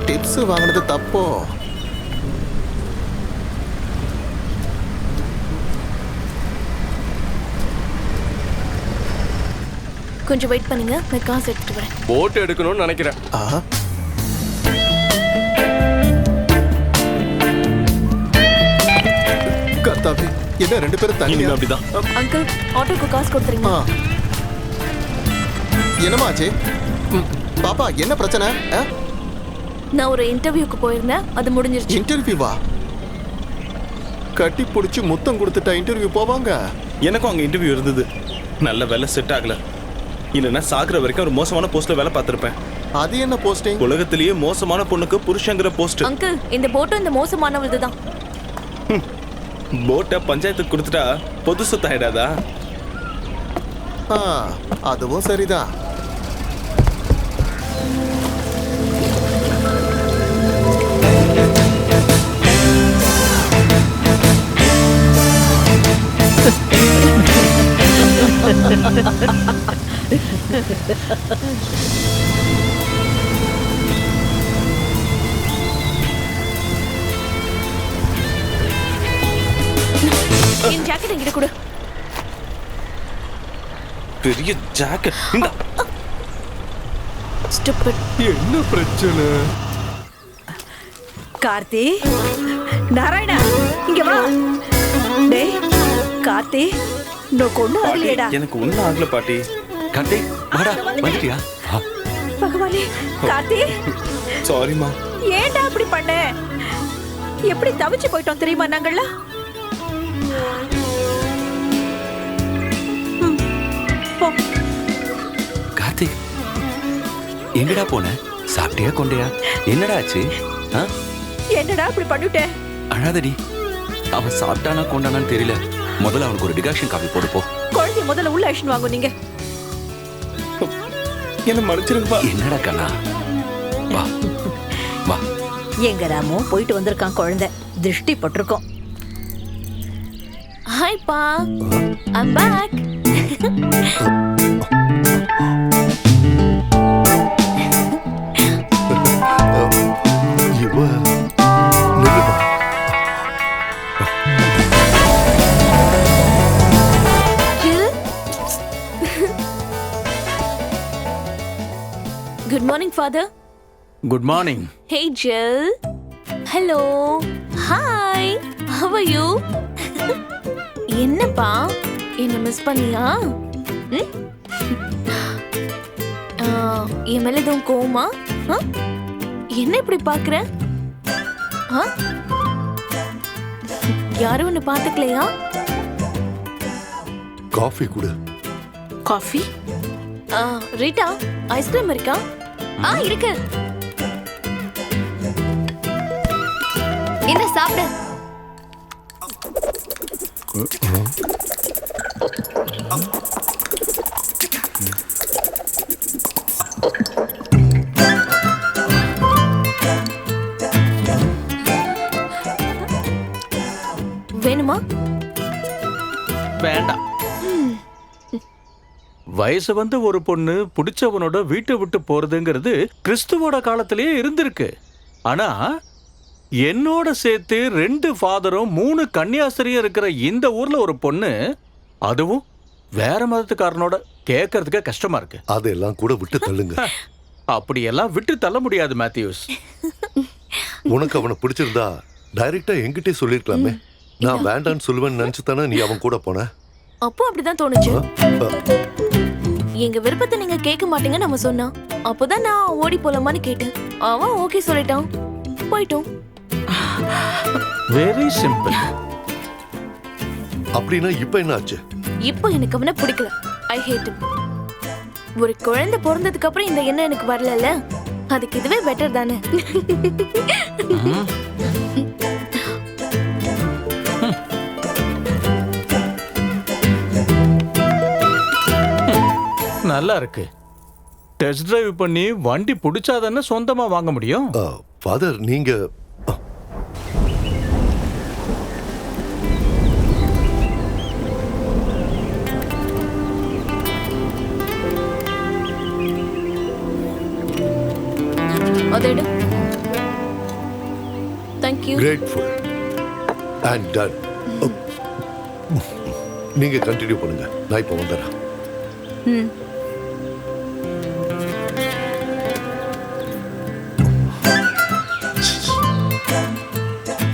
டிப்ஸ் வாங்கினது தப்போ? கொஞ்சம் வெயிட் பண்ணுங்க, நான் காசு எடுத்துட்டு வரேன். போட் எடுக்கணும்னு நினைக்கிறேன். என்ன 2 பேரும் இனிமே தனியா? அப்படிதான். அங்கிள் ஆட்டோக்கு காசு கொடுத்துறீங்க. ஆ. என்னம்மா ஆச்சு? பாப்பா என்ன பிரச்சனை? நான் ஒரு இன்டர்வியூக்கு போயிருந்தேன், அது முடிஞ்சிருச்சு. இன்டர்வியூவா? கட்டி பிடிச்சி முத்தம் கொடுத்துட்டா இன்டர்வியூ போவாங்க? எனக்கும் அங்க இன்டர்வியூ இருந்தது. நல்ல வேலை செட் ஆகல. இல்லைன்னா சாகுற வரைக்கும் ஒரு மோசமான போஸ்ட்ல வேலை பார்த்திருப்பேன். அது என்ன போஸ்டிங்? உலகத்திலேயே மோசமான பொண்ணுக்கு புருஷங்கிற போஸ்ட். அங்கிள் இந்த போட்டும் இந்த மோசமானவளது தான். போட்டை பஞ்சாயத்துக்கு கொடுத்துட்டா பொது சொத்து ஆயிடாதா? அதுவும் சரிதான். என் ஜாக்கெட் என்கிட்ட கொடு. பெரிய ஜாக்கெட். இந்த Stupid. என்ன பிரச்சனை? கார்த்தி, நாராயணா இங்க வா. டேய் கார்த்தி, நோக்கு ஒண்ணும் ஆகலையேடா. எனக்கு ஒண்ணும் ஆகல பாட்டி. கார்த்திக் வாடா, வந்துட்டியா? பகவானே, கார்த்தி சாரிமா. ஏன்டா அப்படி பண்ண? எப்படி தவிச்சு போயிட்டோம் தெரியுமா நாங்கள்ல? கார்த்திக் எங்கடா போன? சாப்பிட்டியா கொண்டையா? என்னடா ஆச்சு? என்னடா அப்படி பண்ணிட்டே? அழாதடி. அவன் சாப்பிட்டானா கொண்டானான்னு தெரியல. முதல்ல அவனுக்கு ஒரு டிகாஷன் காஃபி போடு போ. குழந்தை முதல்ல உள்ள ஆக்ஷன் வாங்கும் நீங்க. என்ன மன்னிச்சிருங்கப்பா. என்னடா கண்ணா, வா வா. எங்க ராமோ போயிட்டு வந்திருக்கான் குழந்தை. திருஷ்டி பட்டிருக்கோம். Hi pa, I'm back. இவ நில்லுமா. Jill. Good morning, father. Good morning. Hey, Jill. Hello. Hi. How are you? என்னப்பா என்ன மிஸ் பண்ணியா? என் மேல எதுவும் கோவமா? என்ன இப்படி பாக்குற? யாரும் ஒன்னு பாத்துக்கலையா? காஃபி குடு. காஃபி? ரீட்டா ஐஸ்கிரீம் இருக்கா? இருக்கு. என்ன சாப்பிடு. வேணுமா? வேண்டாம். வயசு வந்து ஒரு பொண்ணு பிடிச்சவனோட வீட்டை விட்டு போறதுங்கிறது கிறிஸ்துவோட காலத்திலேயே இருந்திருக்கு. ஆனா என்னோட சேர்த்து 2 ஃபாதரும் 3 கன்னியாஸ்திரியும் இருக்கிற இந்த ஊர்ல ஒரு பொண்ணு, அதுவும் வேற மதத்துக்காரனோட, கேட்கறதுக்கு கஷ்டமா இருக்கு. அதெல்லாம் கூட விட்டு தள்ளுங்க. அப்படியெல்லாம் விட்டு தள்ள முடியாது மேத்யூஸ். உனக்கு அவனை பிடிச்சிருந்தா டைரக்டா என்கிட்டே சொல்லிருக்கலாமே. நான் வேண்டான்னு சொல்லுவேன்னு நினைச்சு தானே நீ அவன் கூட போன. அப்போ அப்படிதான் தோணுச்சு. எங்க விருப்பத்தை நீங்க கேட்க மாட்டீங்க நம்ம சொன்னா, அப்போதான் நான் ஓடி போலாமான்னு கேட்டேன். அவன் ஓகே சொல்லிட்டான், போயிட்டோம். Very simple. அப்படின்னா இப்ப என்ன ஆச்சு? இப்போ எனக்கு அவனை பிடிக்கல. ஐ ஹேட் him. ஒரு குழந்தை பிறந்ததுக்கு அப்புறம் இந்த எண்ணம் எனக்கு வரலல்ல, அதுக்கு இதுவே பெட்டர் தானே. நல்லா இருக்கு. டெஸ்ட் டிரைவ் பண்ணி வண்டி பிடிச்சாதானே சொந்தமா வாங்க முடியும். ஃபாதர் நீங்க அதேடு. Thank you. grateful and done. நீங்க கண்டினியூ பண்ணுங்க, நான் இப்ப வந்துடுறேன்.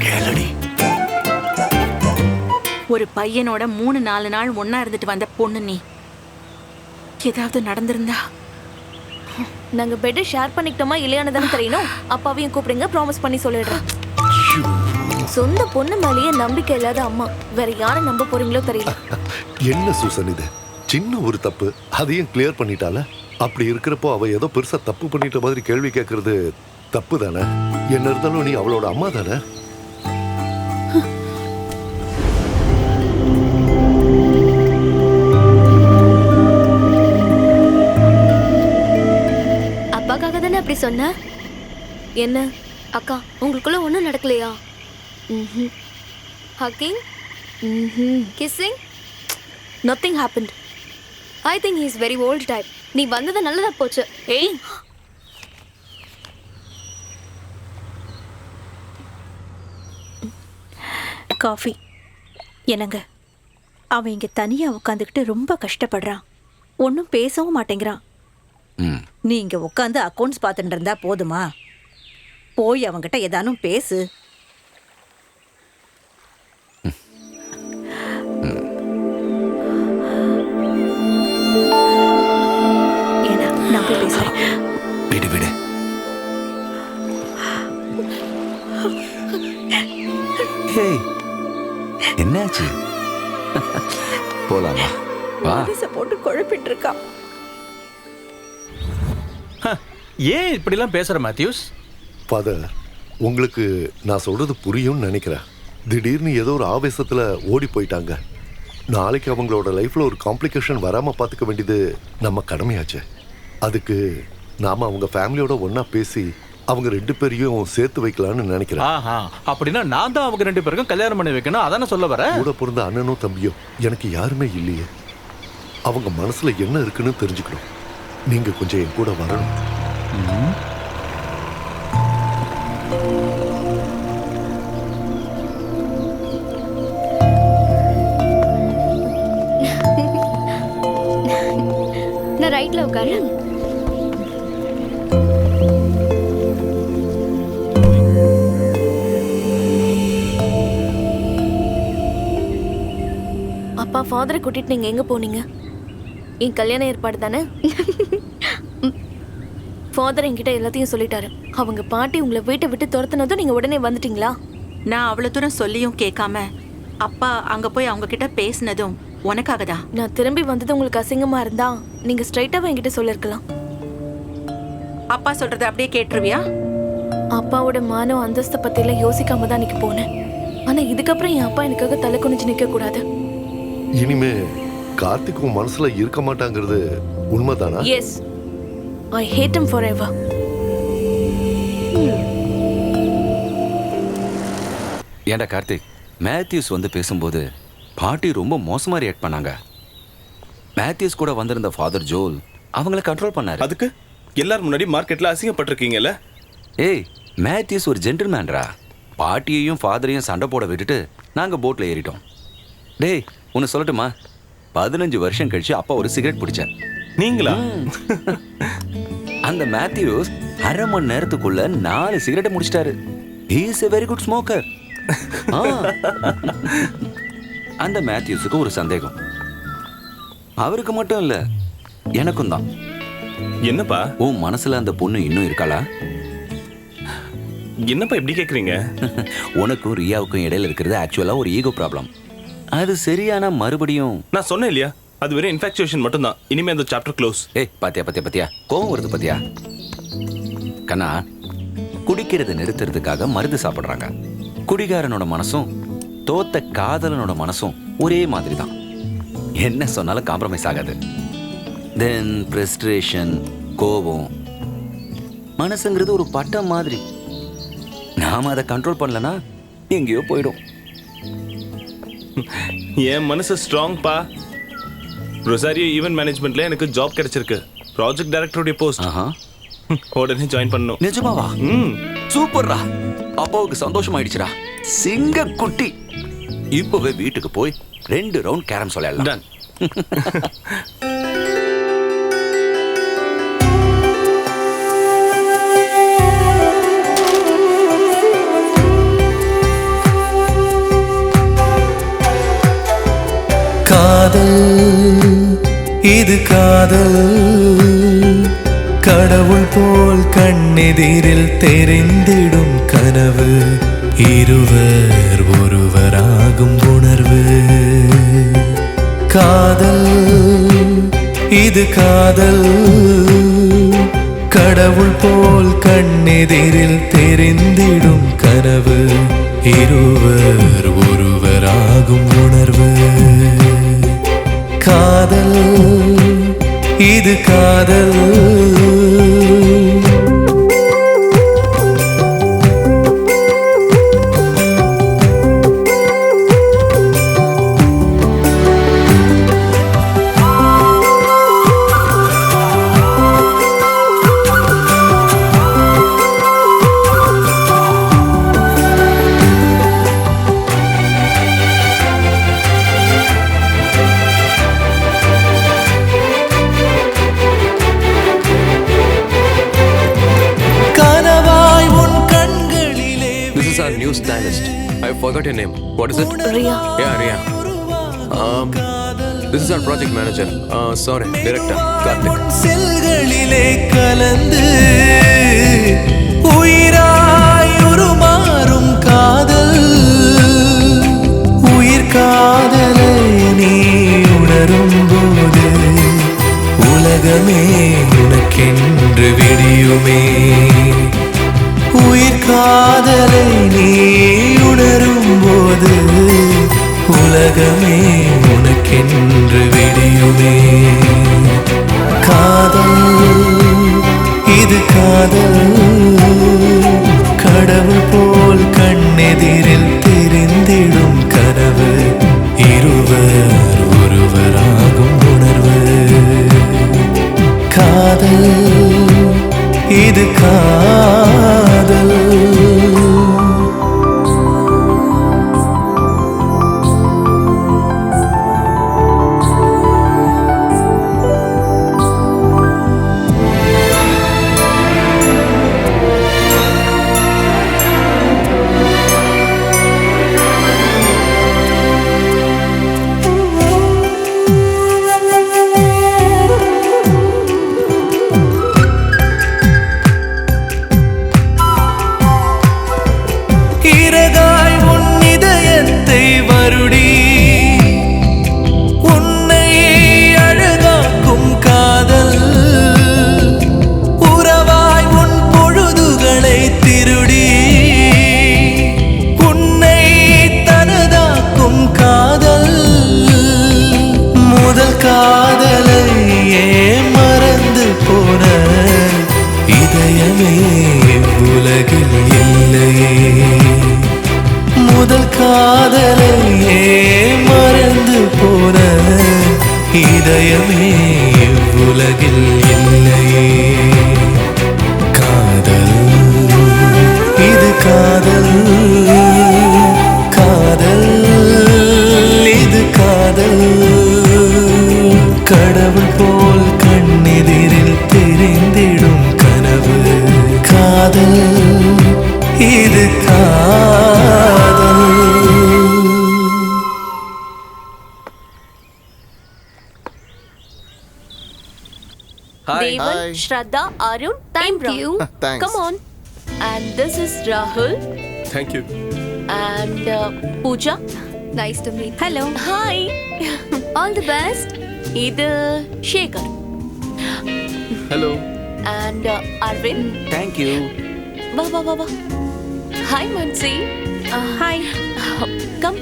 கேளடி. ஒரு பையனோட 3-4 நாள் ஒண்ணா இருந்துட்டு வந்த பொண்ணு நீ. ஏதாவது நடந்திருந்தா? நாங்க பெட் ஷேர் பண்ணிக்கிட்டோமா இல்லையான்னு தானே தெரியணும். அப்பாவையும் கூப்பிடுங்க, ப்ராமிஸ் பண்ணி சொல்லிடுறேன். சொந்த பொண்ணு மேலேயே நம்பிக்கை இல்லாத அம்மா வேற யாரை நம்ப போறீங்களோ தெரியல. என்ன சூசன் இது? சின்ன ஒரு தப்பு அதையும் கிளியர் பண்ணிட்டால. அப்படி இருக்கிறப்போ அவ ஏதோ பெருசா தப்பு பண்ணிட்ட மாதிரி கேள்வி கேட்கறது தப்பு தானே? என்ன இருந்தாலும் நீ அவளோட அம்மா தானே? அப்பாக்காக தானே அப்படி சொன்ன? என்ன அக்கா உங்களுக்குள்ள ஒன்றும் நடக்கலையா? Hugging, kissing, nothing happened. I think he is very old type. நீ வந்தது நல்லதா போச்சு. ஏய், காஃபி. என்னங்க, அவன் இங்க தனியா உட்காந்துக்கிட்டு ரொம்ப கஷ்டப்படுறான். ஒன்றும் பேசவும் மாட்டேங்கிறான். ம் நீ இங்க உட்காந்து அக்கௌண்ட்ஸ் பார்த்துட்டு இருந்தா போதுமா? போய் அவங்கிட்ட ஏதானும் பேசு. ஏன்னா நான் போய் பேசுறேன். விடு விடு. ஹேய், என்னாச்சு? போலாமா? வா. மனசை போட்டு குழப்பிட்டு இருக்கான். ஏன் இப்படிலாம் பேசுற மேத்யூஸ்? ஃபாதர், உங்களுக்கு நான் சொல்றது புரியும்னு நினைக்கிறேன். திடீர்னு ஏதோ ஒரு ஆவேசத்துல ஓடி போயிட்டாங்க. நாளைக்கு அவங்களோட லைஃப்ல ஒரு காம்ப்ளிகேஷன் வராம பாத்துக்க வேண்டியது நம்ம கடமையாச்சு. அதுக்கு நாம அவங்க ஃபேமிலியோட ஒண்ணா பேசி அவங்க 2 பேரையும் சேர்த்து வைக்கலாம்னு நினைக்கிறேன். ஆஹா, அப்படின்னா நான் தான் அவங்க 2 பேருக்கும் கல்யாணம் பண்ணி வைக்கணும், அதானே சொல்ல வர? கூட பிறந்த அண்ணனோ தம்பியோ எனக்கு யாருமே இல்லையே. அவங்க மனசுல என்ன இருக்குன்னு தெரிஞ்சுக்கணும். நீங்க கொஞ்சம் என் கூட வரணும். நான் ரைட்ல உட்காரு. அப்பா ஃபாதரை கூட்டிட்டு நீங்க எங்க போனீங்க? என் கல்யாண ஏற்பாடு தானே? ஃபாதர் என்கிட்ட எல்லாத்தையும் சொல்லிட்டாரு. அவங்க பாட்டி உங்களை வீட்டை விட்டு துரத்துனதும் நீங்க உடனே வந்துட்டீங்களா? நான் அவ்வளவு தூரம் சொல்லியும் கேட்காம அப்பா அங்க போய் அவங்க கிட்ட பேசினதும் உனக்காக தான். நான் திரும்பி வந்தது உங்களுக்கு அசிங்கமா இருந்தா நீங்க ஸ்ட்ரைட்டாவே என்கிட்ட சொல்லிருக்கலாம். அப்பா சொல்றத அப்படியே கேட்டுருவியா? அப்பாவோட மானம் அந்தஸ்தை பத்தி எல்லாம் யோசிக்காம தான் இன்னைக்கு போனேன். ஆனா இதுக்கப்புறம் என் அப்பா எனக்காக தலை குனிஞ்சு நிக்க கூடாது. இனிமே கார்த்திக்கும் மனசுல இருக்க மாட்டாங்கிறது உண்மைதானா? Yes, I hate him forever. ஏண்டா கார்த்திக், மேத்யூஸ் வந்து பேசும்போது பாட்டி ரொம்ப மோசமா ரியாக்ட் பண்ணாங்க. மேத்யூஸ் கூட வந்திருந்த ஃபாதர் ஜோல் அவங்கள கண்ட்ரோல் பண்ணாரு. அதுக்கு எல்லாரும் முன்னாடி மார்க்கெட்ல அசிங்கப்பட்டிருக்கீங்கல்ல? ஏய், மேத்யூஸ் ஒரு ஜென்டில்மேன்ரா. பாட்டியையும் ஃபாதரையும் சண்டை போட விட்டுட்டு நாங்க போட்ல ஏறிட்டோம். டேய், உன்னை சொல்லட்டுமா, 15 வருஷம் கழிச்சு அப்பா ஒரு சிகரெட் பிடிச்சார். நீங்களா? அந்த மேத்யூஸ் 1/2 மணி நேரத்துக்குள்ள 4 சிகரெட்டை முடிச்சிட்டாரு. He is a very good smoker. அந்த மேத்யூஸுக்கு ஒரு சந்தேகம். அவருக்கு மட்டும் இல்ல, எனக்கும் தான். என்னப்பா? உன் மனசுல அந்த பொண்ணு இன்னும் இருக்காளா? என்னப்பா இப்படி கேக்குறீங்க? உனக்கும் ரியாவுக்கும் இடையில இருக்கிறது ஆக்சுவலா ஒரு ஈகோ ப்ராப்ளம். அது சரியான மறுபடியும் நான் சொன்னேன் இல்லையா, அது வெறும் இன்ஃபாக்சுவேஷன் மட்டும் தான். இனிமே அந்த சாப்டர் க்ளோஸ். ஏய், பாத்தியா பாத்தியா பாத்தியா, கோவம் வருது பாத்தியா? கண்ணா, குடிக்கிறத நிறுத்துறதுக்காக மருந்து சாப்பிடுறாங்க. குடிகாரனோட மனசும் தோத்த காதலனோட மனசும் ஒரே மாதிரி தான். என்ன சொன்னாலும் காம்ப்ரமைஸ் ஆகாது. தென் ஃப்ரஸ்ட்ரேஷன், கோபம், மனசுங்கிறது ஒரு பட்டம் மாதிரி. நாம அதை கண்ட்ரோல் பண்ணலனா எங்கேயோ போயிடும். என் மனசு ஸ்ட்ராங் பா. ரொசாரியோ ஈவென்ட் மேனேஜ்மெண்ட்ல எனக்கு ஜாப் கிடைச்சிருக்கு. ப்ராஜெக்ட் டைரக்டருடைய போஸ்ட். உடனே ஜாயின் பண்ணணும். நிஜமாவா? சூப்பர்ரா. அப்பாவுக்கு சந்தோஷம் ஆயிடுச்சுடா. சிங்க குட்டி. இப்பவே வீட்டுக்கு போய் 2 ரவுண்ட் கேரம் சொல்லலாம். காதல் இது காதல் கடவுள் போல் கண்ணெதிரில் தெரிந்திடும் கனவு இருவர் ஒருவராகும் உணர்வு காதல் இது காதல் கடவுள் போல் கண்ணெதிரில் தெரிந்திடும் கனவு இருவர் ஒருவராகும் உணர்வு காதல் இது காதல் New stylist. I forgot your name. What is it? Ria. Yeah, Ria. This is our project manager. Sorry, director. Karthik. செல்களிலே கலந்து உயிராய் உருமாறும் காதல் உயிர் காதலை நீ உணரும் போது உலகமே உனக்கென்று விடியுமே உயிர் காதலை நீ உணரும் போது உலகமே உனக்கென்று விடியுமே காதல் இது காதல் கடவுள் போல் கண்ணெதிரில் தெரிந்திடும் கனவு இருவர் ஒருவராகும் உணர்வு காதல் இது காதல் காதலையே மறந்து போன இதயமே உலகில் இல்லையே காதல் இது காதல் காதல் இது காதல் கடவுள் போல் கண்ணெதிரில் தெரிந்திடும் கனவு காதல் இது காதல் Devan, Hi. Shraddha, Arun, Thank Imran. you. Thanks. Come on. And this is Rahul Thank you. and Pooja. Nice to meet you. Hello Hi. All the best. இது Shekhar Hello. and Arvind. Thank you Va va va va. Hi Mansi. Hi Come.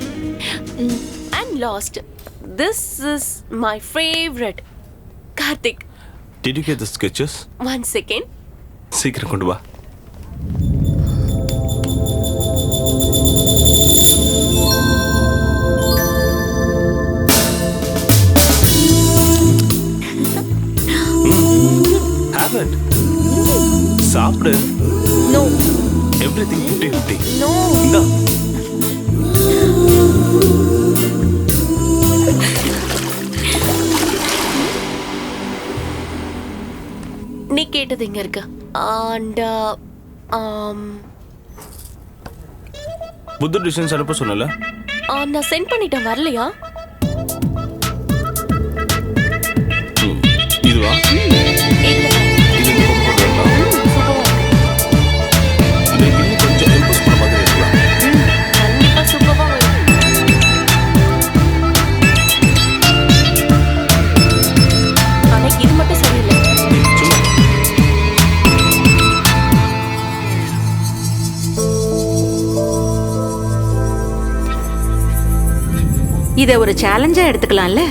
And lost. This is my favorite. Karthik. Did you get the sketches? 1 second. சீக்கிரம் கொண்டு வா. Have it. சாப்பிடு. No. Everything 50-50. No. இந்தா. நீ கேட்டது இங்க இருக்கு. And புது டிசைன்ஸ் அனுப்ப சொன்னல. நான் சென்ட் பண்ணிட்டேன் வரலையா? ஓகேவா? கேக்குதா? இது இந்த பக்கம் கொண்டு வரலாம். சூப்பரா இருக்கு. இதை இன்னும் கொஞ்சம் இம்போஸ் பண்ண மாதிரி இருக்கலாம். கண்டிப்பா சூப்பரா வரும். ஆனா இது மட்டும் சரியில்லை. சும்மா இதை ஒரு சேலஞ்சா எடுத்துக்கலாம்ல.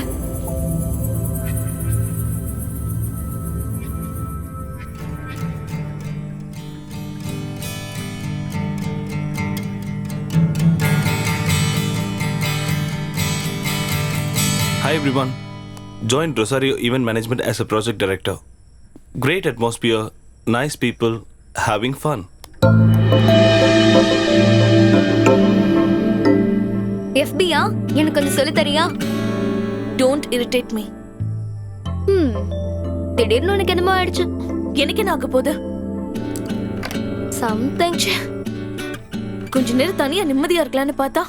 Hi everyone. Joined Rosario Event Management as a project director. Great atmosphere, nice people, having fun. எஃபியா எனக்கு கொஞ்சம் சொல்லி தரியா? Don't irritate me. திடீர்னு உனக்கு என்னமோ ஆயிடுச்சு. எனக்கு என்ன ஆக போகுது? சம்திங். கொஞ்ச நேரம் தனியா நிம்மதியா இருக்கலாம்னு பார்த்தா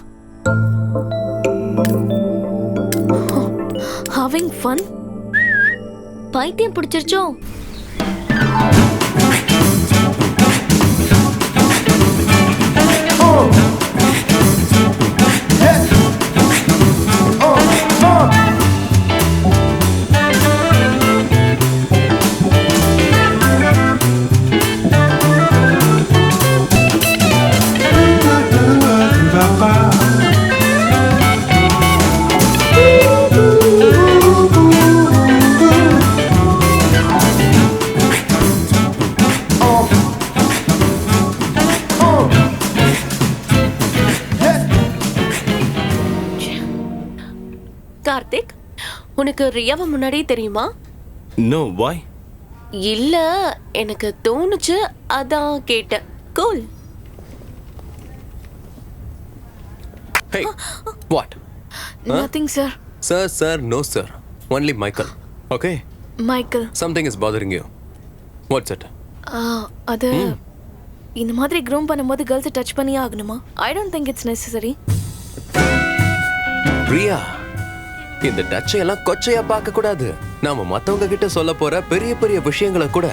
having fun. பைத்தியம் பிடிச்சிருச்சோ? கார்த்திக், உனக்கு ரியாவை முன்னாடியே தெரியுமா? No, why? இல்ல, எனக்கு தோணுச்சு, அதான் கேட்டேன். Cool. Hey, what? Nothing sir. Sir, no sir. Only Michael. Okay? Michael. Something is bothering you. What's it? அது இந்த மாதிரி க்ரூம் பண்ணும்போது கேர்ள்ஸை டச் பண்ணியே ஆகணுமா? I don't think it's necessary. Priya, இந்த டச்சை எல்லாம் கொச்சையா பார்க்க கூடாது. நாம மத்தவங்க கிட்ட சொல்ல போற பெரிய பெரிய விஷயங்களை கூட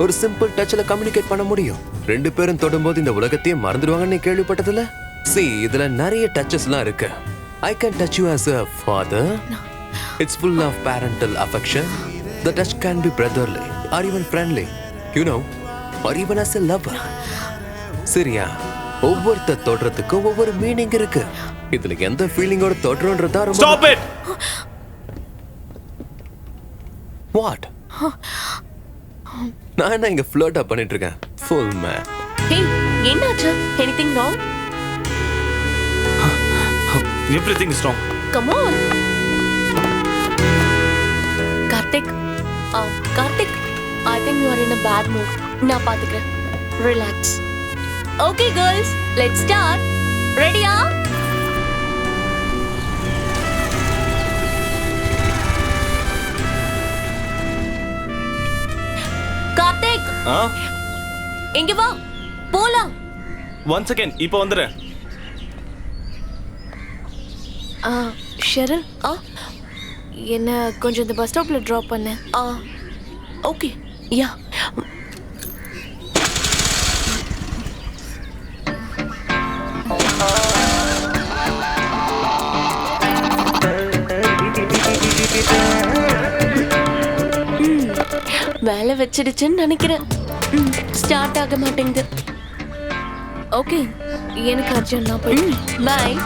ஒரு சிம்பிள் டச்ல கம்யூனிகேட் பண்ண முடியும். ரெண்டு பேரும் தொடும்போது இந்த உலகத்தையே மறந்துடுவாங்கன்னு கேள்விப்பட்டதில்ல? See, இதுல நிறைய டச்சஸ்லாம் இருக்கு. I can touch you as a father. It's full of parental affection. The touch can be brotherly or even friendly, you know, or even as a lover. சரியா? ஒவ்வொருத்த தொடுறதுக்கும் ஒவ்வொரு மீனிங் இருக்கு. இதுல எந்த ஃபீலிங்கோட தொடுறோன்றதா ரொம்ப. Stop it! What? நான் என்ன இங்க ஃப்ளர்ட்டா பண்ணிட்டு இருக்கேன்? Full man. ஹே, என்னாச்சு? Anything wrong? Everything is wrong. Come on. Karthik, I think you are in a bad mood. நான் பாத்துக்கிறேன். Relax. Okay girls, let's start. Ready? Karthik, இங்க வா, போலாம். One second, இப்போ வந்துறேன். ஷெரில், என்ன கொஞ்சம் இந்த பஸ் ஸ்டாப்ல ட்ராப் பண்ணு. ஓகே, யா. வேலை வச்சிடுச்சுன்னு நினைக்கிறேன். ஸ்டார்ட் ஆக மாட்டேங்குது. ஓகே, எனக்கு அர்ஜென்ட், நான் போய் பாய்.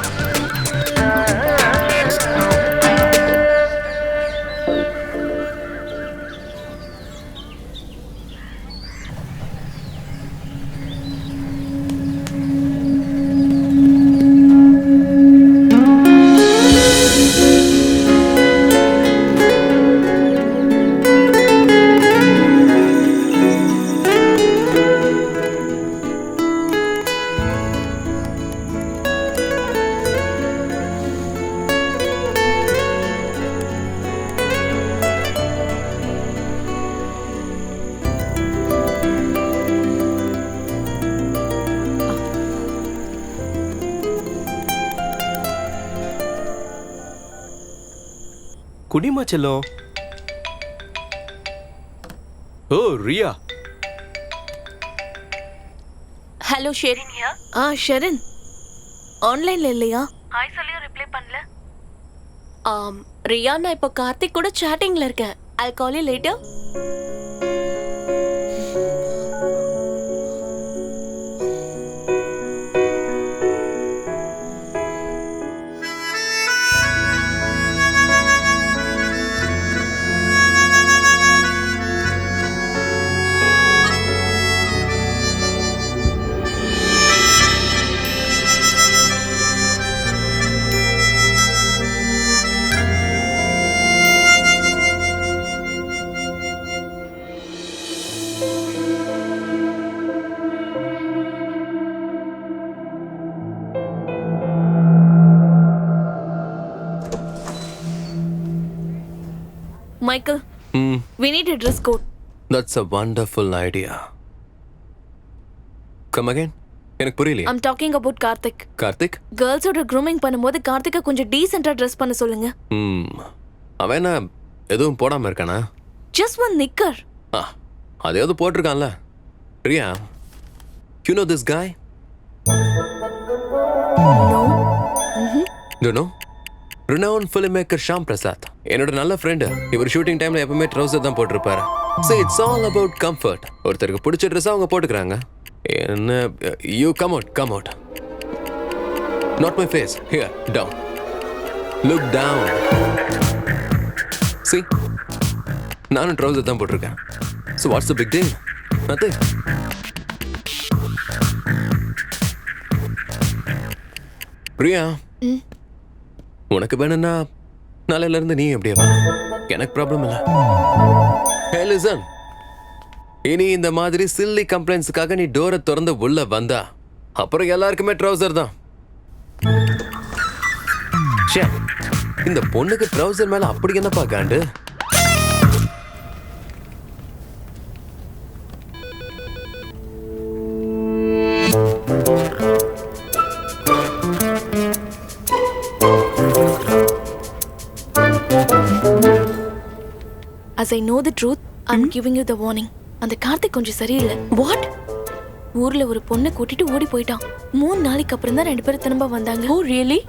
குடிமா செல்லம். ஓ ரியா, ஹலோ ஷெரின். ஷெரின் ஆன்லைன்ல இல்லையா? ஹாய் சொல்லியும் ரிப்ளை பண்ணல. ரியா, நான் இப்போ கார்த்திக் கூட சாட்டிங்ல இருக்கேன். I'll call you later. Michael, we need a dress code. That's a wonderful idea. Come again? எனக்கு புரியலையே. I'm talking about Karthik. Karthik? கேர்ள்ஸோட grooming பண்ணும்போது கார்த்திகை கொஞ்சம் டீசென்ட்டா ட்ரெஸ் பண்ண சொல்லுங்க. அவன் என்ன எதுவும் போடாம இருக்கானா? Just one knicker. அதையாவது போட்டிருக்கான்ல. Riya, you know this guy? No. You know? Renowned filmmaker Sham Prasad என்னோட நல்ல ஃப்ரெண்டு. இவர் ஷூட்டிங் டைம்ல எப்பவுமே ட்ரவுசர் தான் போட்டிருப்பாரு. So it's all about comfort. ஒருத்தருக்கு பிடிச்ச ட்ரெஸ் அவங்க போட்டுக்கிறாங்க. என்ன you come out. Not my face. Here, down. Look down. See? நானும் ட்ரவுசர் தான் போட்டிருக்கேன். So what's the big deal? Nothing. Priya, உனக்கு வேணும்னா நாளையில இருந்து நீ எப்படியே வா, எனக்கு ப்ராப்ளம் இல்லை. Hey, listen. இனி இந்த மாதிரி சில்லி கம்ப்ளைண்ட்ஸுக்காக நீ டோரை திறந்து உள்ள வந்தா அப்புறம் எல்லாருக்குமே ட்ரவுசர் தான். ச்சே, இந்த பொண்ணுக்கு ட்ரவுசர் மேல அப்படி என்னப்பா காண்டு? As I know the truth, I'm giving you the warning. அந்த கார்த்திக் கொஞ்சம் சரியில்லை. What? ஊர்ல ஒரு பொண்ணை கூட்டிட்டு ஓடி போயிட்டான். 3 நாளைக்கு அப்புறம் தான் 2 பேரும் திரும்ப வந்தாங்க. Oh really?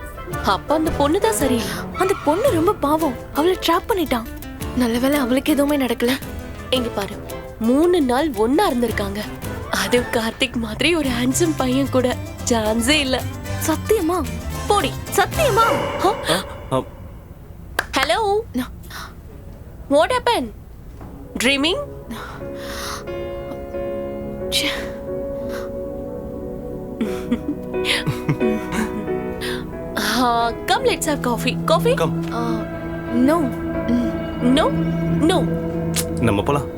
அப்ப அந்த பொண்ணு தான் சரியில்லை. அந்த பொண்ணு ரொம்ப பாவம். அவளை ட்ராப் பண்ணிட்டான். நல்லவேளை அவளுக்கு எதுவுமே நடக்கல. எங்க பாரு, 3 நாள் ஒண்ணா இருந்திருக்காங்க. அது கார்த்திக் மாதிரி ஒரு ஹேண்ட்ஸம் பையன் கூட சான்ஸே இல்ல. சத்தியமா? போடி, சத்தியமா? Hello, what happened? Dreaming? Come, let's have coffee. Coffee? Come. No. No? No. நம்ம போலாம்.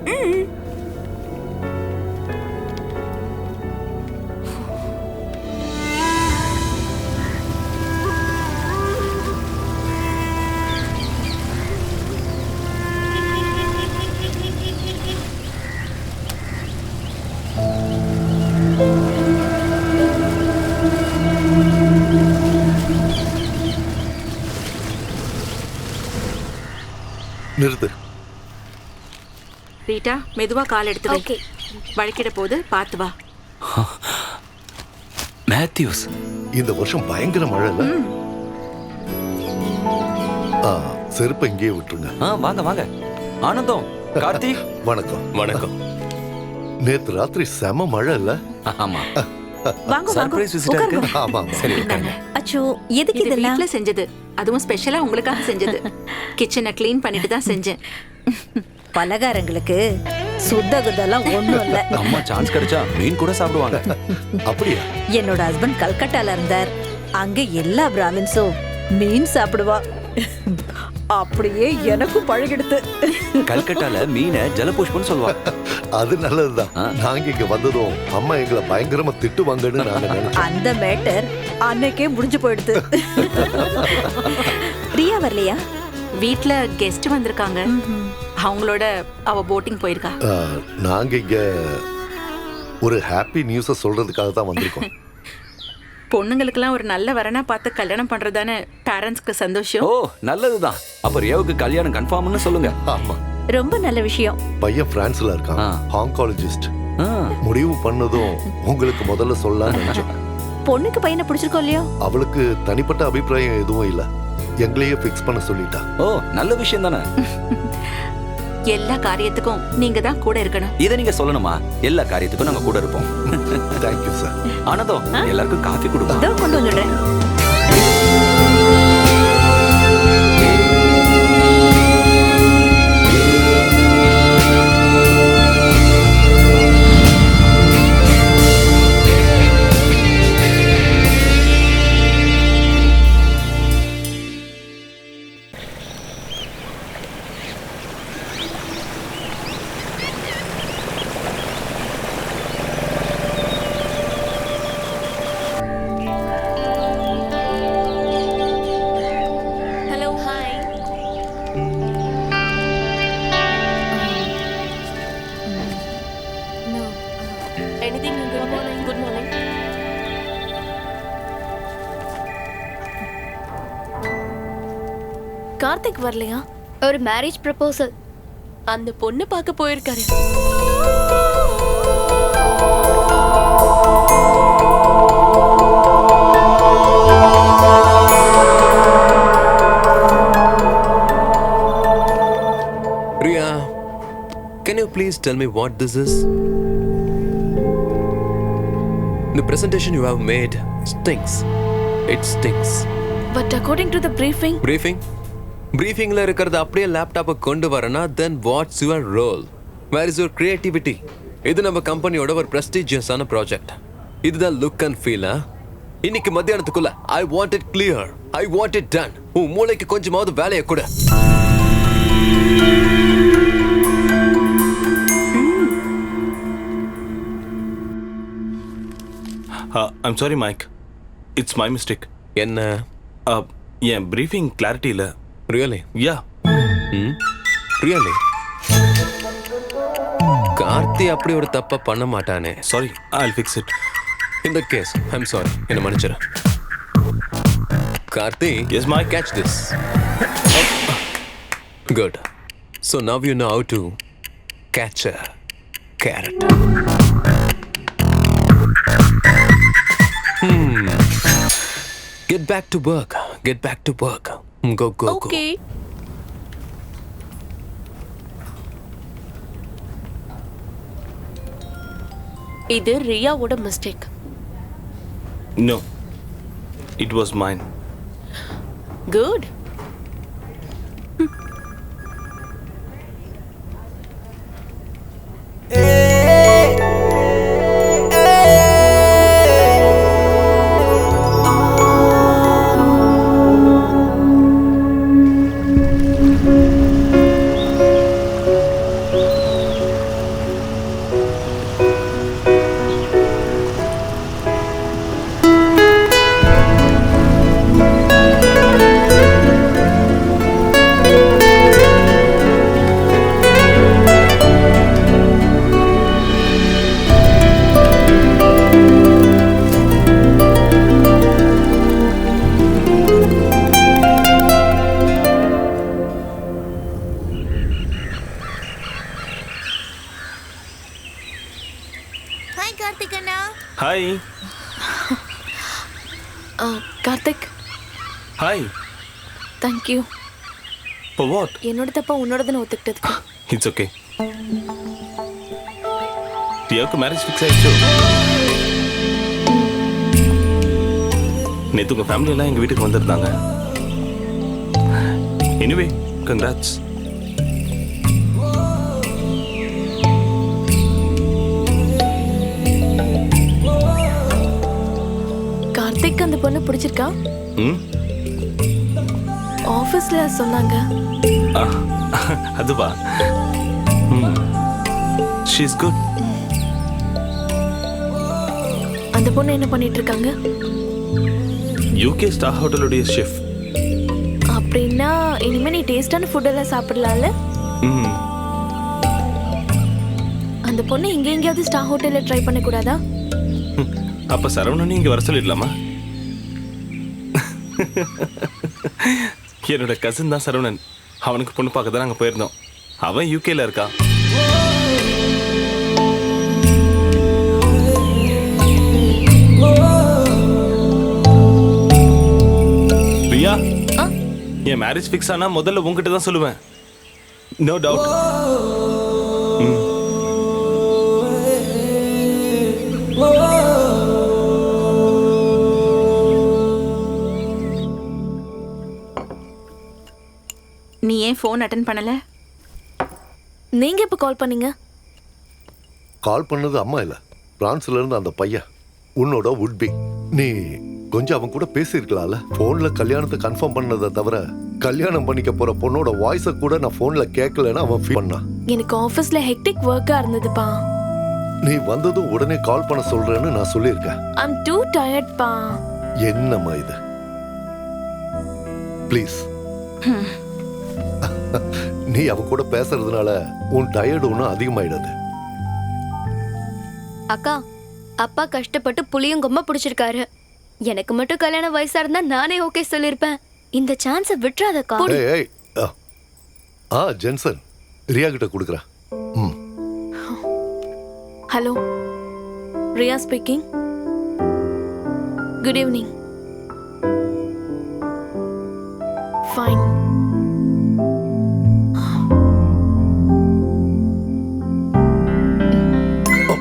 நிறுத்து. ரீட்டா, மெதுவா கால் எடுத்து வை. Okay. வழுக்கிட போது பார்த்து வா. மேத்யூஸ், இந்த வருஷம் பயங்கர மழை இல்ல? செருப்பை இங்கேயே விட்டுருங்க. வாங்க வாங்க. ஆனந்தம், கார்த்திக். வணக்கம். வணக்கம். நேத்து ராத்திரி செம மழை இல்ல? ஆமா, வாங்க சர்ப்ரைஸ் விசிட்டா இருக்கு. ஆமா ஆமா. சரி உட்காருங்க. அச்சோ, எதுக்கு இது இதெல்லாம்? வீட்ல செஞ்சது, அதுவும் ஸ்பெஷலா உங்களுக்காக செஞ்சது. கிச்சனை க்ளீன் பண்ணிட்டு தான் செஞ்சேன். பலகாரங்களுக்கு சுத்த குதெல்லாம் ஒண்ணும் இல்ல. அம்மா சான்ஸ் கிடைச்சா மீன் கூட சாப்பிடுவாங்க. அப்படியா? என்னோட ஹஸ்பண்ட் கல்கட்டால இருந்தார். அங்க எல்லா பிராமின்ஸும் மீன் சாப்பிடுவா. அப்படியே எனக்கும் பழகிடுது. கல்கட்டால மீனை ஜலபுஷ்பம்னு சொல்லுவாங்க. அது நல்லதுதான். நாங்க இங்க வந்ததும் அம்மா எங்களை பயங்கரமா திட்டுவாங்கன்னு நாங்க நினைச்சோம். அந்த மேட்டர் அன்னைக்கே முடிஞ்சு போயிடுது. பிரியா வரலையா? வீட்ல கெஸ்ட் வந்திருக்காங்க. அவங்களோட அவ போட்டிங் போயிருக்கா. நாங்க இங்க ஒரு ஹாப்பி நியூஸ சொல்றதுக்காக தான் வந்திருக்கோம். பொண்ணுங்களுக்கெல்லாம் ஒரு நல்ல வரனா பார்த்து கல்யாணம் பண்றதானே பேரண்ட்ஸ்க்கு சந்தோஷம். ஓ நல்லதுதான். அப்ப ரியாவுக்கு கல்யாணம் கன்ஃபார்ம்னு சொல்லுங்க. ஆமா. ரொம்ப நல்ல விஷயம். பையன் பிரான்ஸ்ல இருக்கான், ஆங்காலஜிஸ்ட். முடிவு பண்ணதும் உங்களுக்கு முதல்ல சொல்லலாம்னு நினைச்சோம். பொண்ணுக்கு பையனை பிடிச்சிருக்கோம் இல்லையோ? அவளுக்கு தனிப்பட்ட அபிப்பிராயம் எதுவும் இல்ல, எங்களையே ஃபிக்ஸ் பண்ண சொல்லிட்டா. ஓ, நல்ல விஷயம் தானே. எல்லா காரியத்துக்கும் நீங்க தான் கூட இருக்கணும். இதை நீங்க சொல்லணுமா? எல்லா காரியத்துக்கும் நாங்க கூட இருப்போம். Thank you sir. ஆனதம், எல்லாருக்கும் காஃபி கொடுப்போம். இதோ கொண்டு வந்துடுறேன். Hello, hi. No. Anything? Good morning. Good morning. Karthik வரலையா? ஒரு மேரேஜ் ப்ரப்போசல். அந்த பொண்ணு பார்க்க போயிருக்காரு. Riya, can you please tell me what this is? The presentation you have made stinks. It stinks. But according to the briefing, Briefingல இருக்கிறது அப்படியே லேப்டாப்பை கொண்டு வரனா, then what's your role? Where is your creativity? இது நம்ம கம்பெனியோட ஒரு prestigious-ஆன ப்ராஜெக்ட். இதுதான் look and feel. இன்னைக்கு மத்தியானத்துக்குள்ள I want it clear. I want it done. உன் மூளைக்கு கொஞ்சமாவது வேலையை கொடு. I'm sorry, Mike. It's my mistake. என்ன? என் briefing clarity இல்ல. Really? Yeah. Really? கார்த்தி அப்படி ஒரு தப்ப பண்ண மாட்டானே. Sorry, I'll fix it. In that case, I'm sorry. என்ன மன்னிச்சிரு. Karthi, Yes, Mike. catch this. Good. So now you know how to catch a carrot. Get back to work. Get back to work. Go, go, go. okay. இது ரியாவோட mistake. No. It was mine. Good. Hi Karthik அண்ணா. Hi. Karthik, Hi. thank you. For what? என்னோட தப்பா உன்னோடதுன்னு ஒத்துக்கிட்டதுக்கு. It's okay. ரியாவுக்கு marriage fix ஆயிடுச்சு. நேற்று உங்கள் ஃபேமிலி எல்லாம் எங்கள் வீட்டுக்கு வந்திருந்தாங்க. Anyway, congrats. கார்த்திக் அந்த பொண்ணு பிடிச்சிருக்கா? ம், ஆஃபீஸ்ல சொன்னாங்க. அதுவா? ம், ஷீஸ் குட். அந்த பொண்ணு என்ன பண்ணிட்டு இருக்காங்க? யூகே ஸ்டார் ஹோட்டலுடைய ஷெஃப். அப்படின்னா இனிமே நீ டேஸ்டான ஃபுட் எல்லாம் சாப்பிடலாம்ல? ம், அந்த பொண்ணு இங்க எங்கேயாவது ஸ்டார் ஹோட்டல்ல ட்ரை பண்ண கூடாதா? அப்ப சரவணன் இங்க வர சொல்லிடலாமா? என்னோட கசின் தான் சரவணன். அவனுக்கு பொண்ணு பார்க்க தான் நாங்கள் போயிருந்தோம். அவன் யூகேல இருக்கான். பிரியா, என் மேரேஜ் ஃபிக்ஸ் ஆனா முதல்ல உன்கிட்ட தான் சொல்லுவேன். No doubt. நீ ஏன் ஃபோன் அட்டென்ட் பண்ணல? நீங்க எப்ப கால் பண்ணீங்க? கால் பண்ணது அம்மா இல்ல, பிரான்ஸ்ல இருந்து அந்த பையன், உன்னோட உட்பி. நீ கொஞ்சம் அவன் கூட பேசியிருக்கலாம்ல. போன்ல கல்யாணத்தை கன்ஃபார்ம் பண்ணதை தவிர கல்யாணம் பண்ணிக்க போற பொண்ணோட வாய்ஸை கூட நான் போன்ல கேட்கலன்னு அவன் ஃபீல் பண்ணான். எனக்கு ஆபீஸ்ல ஹெக்டிக் ஒர்க்கா இருந்ததுப்பா. நீ வந்ததும் உடனே கால் பண்ண சொல்றேன்னு நான் சொல்லியிருக்கேன். I'm too tired பா. என்னம்மா இது? ப்ளீஸ். நீ அவன் கூட பேசுறதுனால உன் டயர்டு ஒன்றும் அதிகமாயிடாது. அக்கா, அப்பா கஷ்டப்பட்டு புளியும் கொம்ப பிடிச்சிருக்காரு. எனக்கு மட்டும் கல்யாண வயசா இருந்தா நானே ஓகே சொல்லிருப்பேன். இந்த சான்ஸை விட்டுறாதக்கா. ஏய் ஜென்சன், ரியா கிட்ட கொடுக்குறேன். Hello, Ria speaking. Good evening. Fine.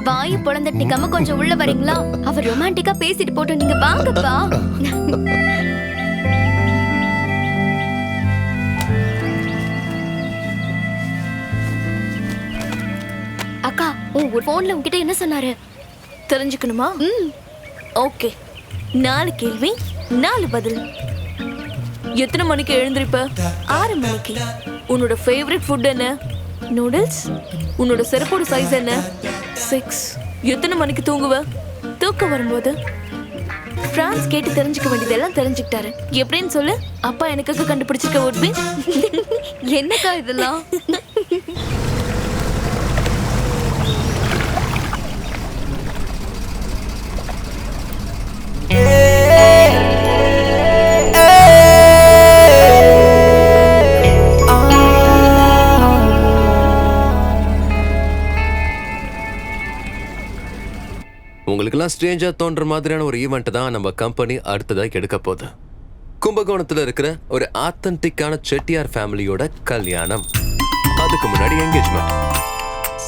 வாயை பொழந்துட்டு நிக்காம கொஞ்சம் உள்ள வரீங்களா? அவர் ரொமான்டிக்கா பேசிட்டு போட்டு நீங்க வாங்கப்பா. அக்கா, உன் போன்ல உன்கிட்ட என்ன சொன்னாரு தெரிஞ்சுக்கணுமா? ஓகே. 4 கேள்வி 4 பதில். எத்தனை மணிக்கு எழுந்திருப்ப? 6 மணிக்கு. உன்னோட ஃபேவரட் ஃபுட் என்ன? நூடுல்ஸ். உன்னோட செருப்போட சைஸ் என்ன? 6. எத்தனை மணிக்கு தூங்குவ? தூக்கம் வரும்போது. பிரான்ஸ் கேட்டு தெரிஞ்சுக்க வேண்டியதெல்லாம் தெரிஞ்சுக்கிட்டாரு. எப்படின்னு சொல்லு. அப்பா எனக்காக கண்டுபிடிச்சிருக்க உட்பி. என்னக்கா இதெல்லாம்? உங்களுக்கெல்லாம் ஸ்ட்ரேஞ்சா தோன்ற மாதிரியான ஒரு ஈவெண்ட் தான் நம்ம கம்பெனி அடுத்ததா எடுக்க போகுது. கும்பகோணத்துல இருக்கிற ஒரு ஆத்தன்டிக்கான செட்டியார் ஃபேமிலியோட கல்யாணம். அதுக்கு முன்னாடி என்கேஜ்மெண்ட்.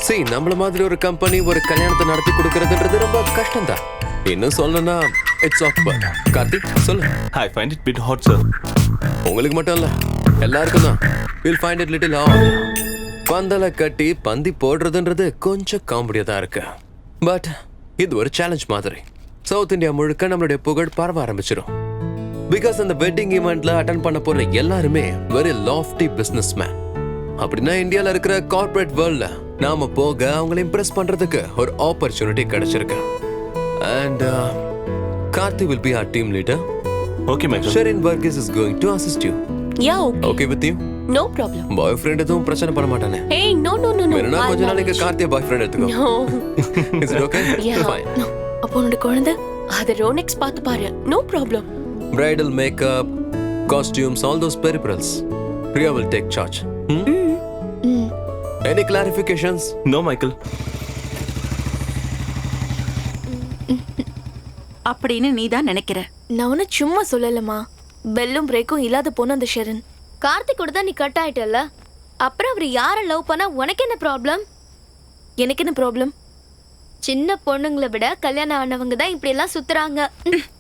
சரி, நம்மள மாதிரி ஒரு கம்பெனி ஒரு கல்யாணத்தை நடத்தி கொடுக்கறதுன்றது ரொம்ப கஷ்டம் தான். இன்னும் சொல்லணும்னா இட்ஸ் ஆக்வர்ட். கார்த்திக் சொல்லு. I find it bit hot, sir. உங்களுக்கு மட்டும் இல்ல, எல்லாருக்கும் தான். We'll find it little hard. பந்தல கட்டி பந்தி போடுறதுன்றது கொஞ்சம் காமெடியா தான் இருக்கு. பட் இது ஒரு சேலஞ்ச் மாதிரி. சவுத் இந்தியா முழுக்க நம்மளுடைய புகழ் பரவ ஆரம்பிச்சிடும். பிகாஸ் அந்த வெட்டிங் ஈவெண்ட்ல அட்டென்ட் பண்ண போற எல்லாருமே வெரி லாஃப்டி பிசினஸ் மேன். அப்படின்னா இந்தியால இருக்கிற கார்ப்பரேட் வேர்ல்ட்ல நாம போக அவங்களை இம்ப்ரெஸ் பண்றதுக்கு ஒரு ஆப்பர்ச்சுனிட்டி கிடைச்சிருக்கு. And Karthi will be our team leader. Okay, Michael. Sharon Varghese is going to assist you. Yeah, okay. Okay with you? No problem. Boyfriend எதுவும் பிரச்சனை பண்ண மாட்டானே? Hey, no. வேணும்னா கொஞ்ச நாளைக்கு கார்த்தியை பாய்ஃப்ரெண்ட் எடுத்துக்கோ. No. Is it okay? Yeah. Fine. No. அப்போ உன்னோட குழந்தை அதை ரோனெக்ஸ் பார்த்து பாரு. No problem. Bridal makeup, costumes, all those peripherals. Priya will take charge. Any clarifications? No, Michael. அப்படின்னு நீ தான் நினைக்கிற. நான் ஒன்னும் சும்மா சொல்லலமா. பெல்லும் பிரேக்கும் இல்லாத பொண்ணு அந்த ஷெரன். கார்த்திக் கூட தான் நீ கட் ஆயிட்டல்ல, அப்புறம் அவர் யாரை லவ் பண்ணா உனக்கு என்ன ப்ராப்ளம்? எனக்கு என்ன ப்ராப்ளம்? சின்ன பொண்ணுங்களை விட கல்யாணம் ஆனவங்க தான் இப்படி எல்லாம் சுத்துறாங்க.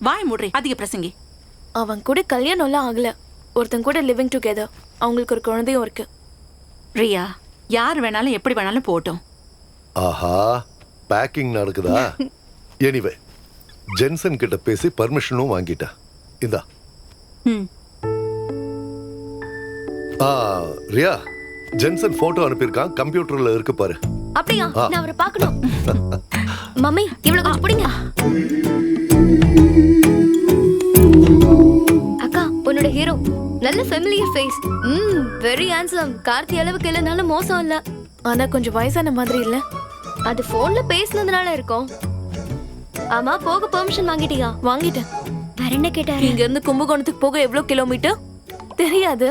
வாய் மூடுறி, அதிக பிரசங்கி. அவன் கூட கல்யாணம்லாம் ஆகல. ஒருத்தன் கூட லிவிங் டுகெதர். அவங்களுக்கு ஒரு குழந்தையும் இருக்கு. ரியா, யார் வேணாலும் எப்படி வேணாலும் போட்டும். ஆஹா, பேக்கிங் நடக்குதா? எனிவே, ஜென்சன் கிட்ட பேசி பர்மிஷனும் வாங்கிட்டேன். இந்தா. ரியா, ஜென்சன் போட்டோ அனுப்பியிருக்கான், கம்ப்யூட்டர்ல இருக்கு பாரு. அப்படியா? நான் அவரை பார்க்கணும். மம்மி, இவ்வளவு கொஞ்சம் பிடிங்க. அக்கா, உன்னோட ஹீரோ நல்ல familiar face. Very handsome. Karthi அளவுக்கு இல்லைனாலும் மோசம் இல்ல. ஆனா கொஞ்சம் வயசான மாதிரி இல்ல? அது போன்ல பேசினதுனால இருக்கும். ஆமா, போக பெர்மிஷன் வாங்கிட்டியா? வாங்கிட்டேன். வேற என்ன கேட்டாரு? இங்க இருந்து கும்பகோணத்துக்கு போக எவ்வளவு கிலோமீட்டர் தெரியாது.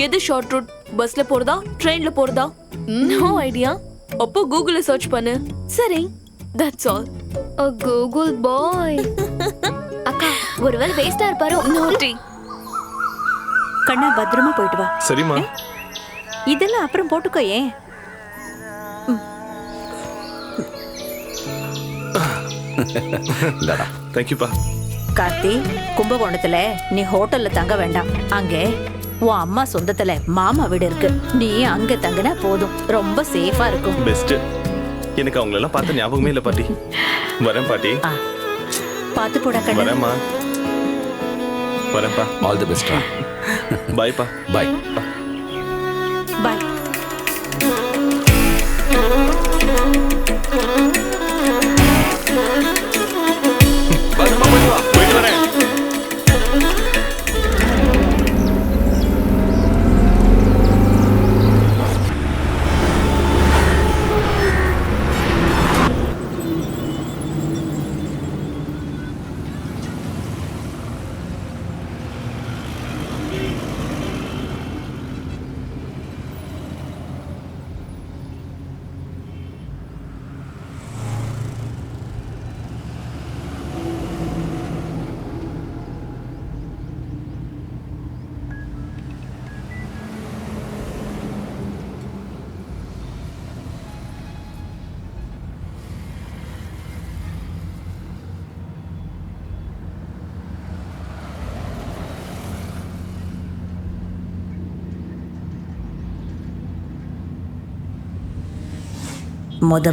எது ஷார்ட் ரூட்? பஸ்ல போறதா, ட்ரெயின்ல போறதா? No idea. அப்போ கூகுள்ல சர்ச் பண்ணு. சரி, தட்ஸ் ஆல். கூகுள் பாய். அக்கா ஒருவேளை வேஸ்டா இருப்பாரோ. நோட்டி. கண்ணா பத்திரமா போயிட்டு வா. சரிம்மா. இதெல்லாம் அப்புறம் போட்டுக்கோ. ஏன் இந்தாடா. தேங்க்யூப்பா. கார்த்தி, கும்பகோணத்துல நீ ஹோட்டல்ல தங்க வேண்டாம். அங்கே உன் அம்மா சொந்தத்துல மாமா வீடு இருக்கு. நீ அங்க தங்கினா போதும். ரொம்ப சேஃபா இருக்கும். பெஸ்ட். எனக்கு அவங்களெல்லாம் பார்த்த ஞாபகமே இல்லை பாட்டி. வரேன் பாட்டி. பார்த்து போடா கண்ணா. வரேம்மா. வரேன்ப்பா. ஆல் தி பெஸ்ட்ரா. பாய்ப்பா. பாய். பாய். போயிட்டு வரேன்.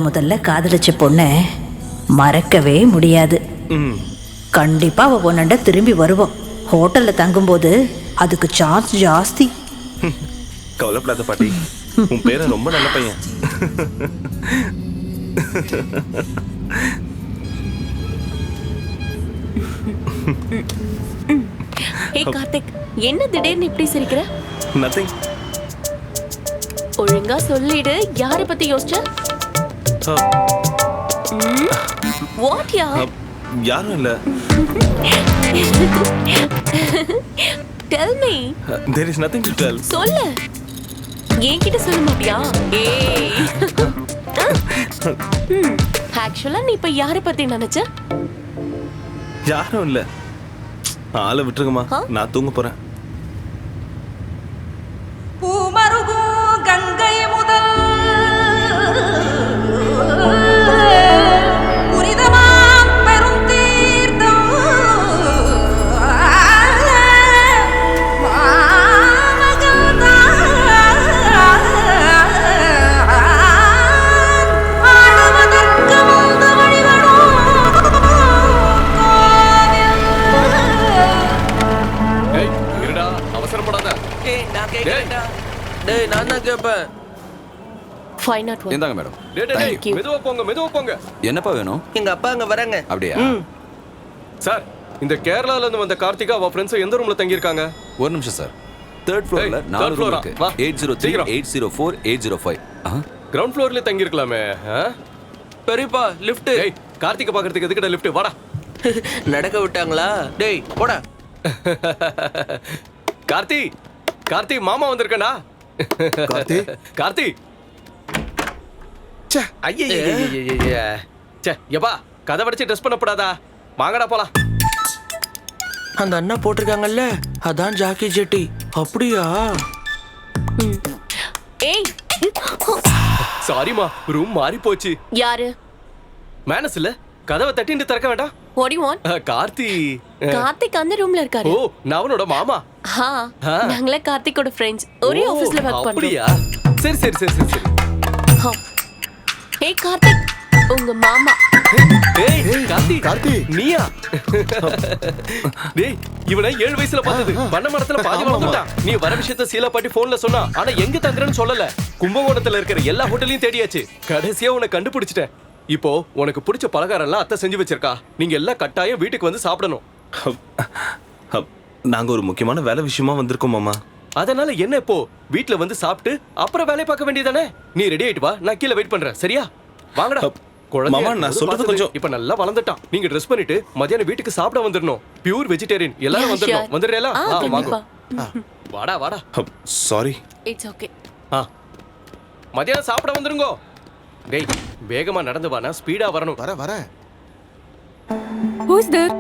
முதல்ல காதலிச்ச பொண்ண மறக்கவே முடியாது. கண்டிப்பா அவ பொண்ணண்ட திரும்பி வருவோம். ஹோட்டல்ல தங்கும்போது அதுக்கு சான்ஸ் ஜாஸ்தி. கவலைப்படாத பாட்டி. உன் பேரன் ரொம்ப நல்ல பையன். ஏய் கார்த்திக், என்ன திடீர்னு இப்படி சிரிக்கிற? நத்திங். ஒழுங்கா சொல்லிடு. யாரை பத்தி யோசிச்ச? வாட் யா? யாரும் இல்ல. Tell me. There is nothing to tell. சொல்லு. என்கிட்ட சொல்ல மாட்டியா? ஏய். ஆக்சுவலா நீ இப்ப யாரை பத்தி நினைச்ச? யாரும் இல்ல. ஆளை விட்டுருங்கம்மா. நான் தூங்க போறேன். பூமருகும் கங்கை முதல் புனிதமாம் பெரும் தீர்த்தம் ஆடுவதற்கு முந்து வழிபடும் ஏய் இருடா, அவசரப்படாத. நான் கேக்குறேன்டா. டேய் நான் தான் கேட்பேன். 501. இந்தாங்க மேடம். டேய் மெதுவா போங்க, மெதுவா போங்க. என்னப்பா வேணும்? எங்க அப்பா அங்க வராங்க. அப்படியா? சார், இந்த கேரளால இருந்து வந்த கார்த்திகா அவ ஃப்ரெண்ட்ஸ் எந்த ரூம்ல தங்கி இருக்காங்க? ஒரு நிமிஷம் சார். 3rd ஃப்ளோர்ல ஏய், 4 third ரூம் floor-ஆ? இருக்கு. வா. 803, 804, 805. கிரவுண்ட் ஃப்ளோர்ல தங்கி இருக்கலாமே. பெரியப்பா லிஃப்ட். ஏய் கார்த்திகை பாக்குறதுக்கு எதுக்குடா லிஃப்ட்? வாடா. நடக்க விட்டாங்களா? டேய் போடா. கார்த்தி, கார்த்தி மாமா வந்திருக்கடா. கார்த்தி. கார்த்தி. ச்சே, ஐயய்யய்யய்யய்ய. ச்சே, யப்பா, கதை வடிச்சு ட்ரெஸ் பண்ணப்படாதா? வாங்கடா போலாம். அந்த அண்ணா போட்டிருக்காங்கல்ல, அதான் ஜாக்கி ஜெட்டி. அப்படியா? ஏய் சாரிமா, ரூம் மாறி போச்சு. யாரு? மேனஸ் இல்ல, கதவை தட்டிட்டு திறக்க வேண்டாம். What do you want? Karthi. Karthik அந்த ரூம்ல இருக்காரு. ஓ, நான் அவனோட மாமா. நாங்களே கார்த்திகோட ஃப்ரெண்ட்ஸ். ஒரே ஆபீஸ்ல வர்க் பண்றோம். அப்படியா? சரி சரி சரி சரி சரி. ஏய் கார்த்திக், உங்க மாமா. ஏய் கார்த்தி. கார்த்தி. நீயா? டேய், இவனை 7 வயசுல பார்த்தது. பண்ண மரத்துல பாதி வளர்ந்துட்டான். நீ வர விஷயத்த சீலா பாட்டி போன்ல சொன்னா, ஆனா எங்க தங்குறேன்னு சொல்லல. கும்பகோணத்துல இருக்கிற எல்லா ஹோட்டலையும் தேடியாச்சு. கடைசியா உன்னை கண்டுபிடிச்சிட்டேன். இப்போ உனக்கு பிடிச்ச பலகாரம் எல்லாம் அத்தை செஞ்சு வச்சிருக்கா. நீங்க எல்லாம் கட்டாயம் வீட்டுக்கு வந்து சாப்பிடணும். நாங்க ஒரு முக்கியமான வேலை விஷயமா வந்திருக்கோம் மாமா. அதனால என்ன, இப்போ வீட்ல வந்து சாப்பிட்டு அப்புறம் வேலைய பார்க்க வேண்டியதானே? நீ ரெடி ஆயிட்டு வா, நான் கீழே வெயிட் பண்றேன். சரியா? வாங்கடா. மாமா, நான் சொல்றது கொஞ்சம். இப்ப நல்லா வளர்ந்துட்டான். நீங்க ட்ரெஸ் பண்ணிட்டு மத்தியானம் வீட்டுக்கு சாப்பிட வந்துடணும். Pure vegetarian. எல்லாரும் வந்துடணும். வந்துடுறீங்களா? வாங்க. வாடா வாடா. சாரி. It's okay. மதியானம் சாப்பிட வந்துருங்கோ. டேய் வேகமா நடந்து வானா, ஸ்பீடா வரணும். வர Who's there?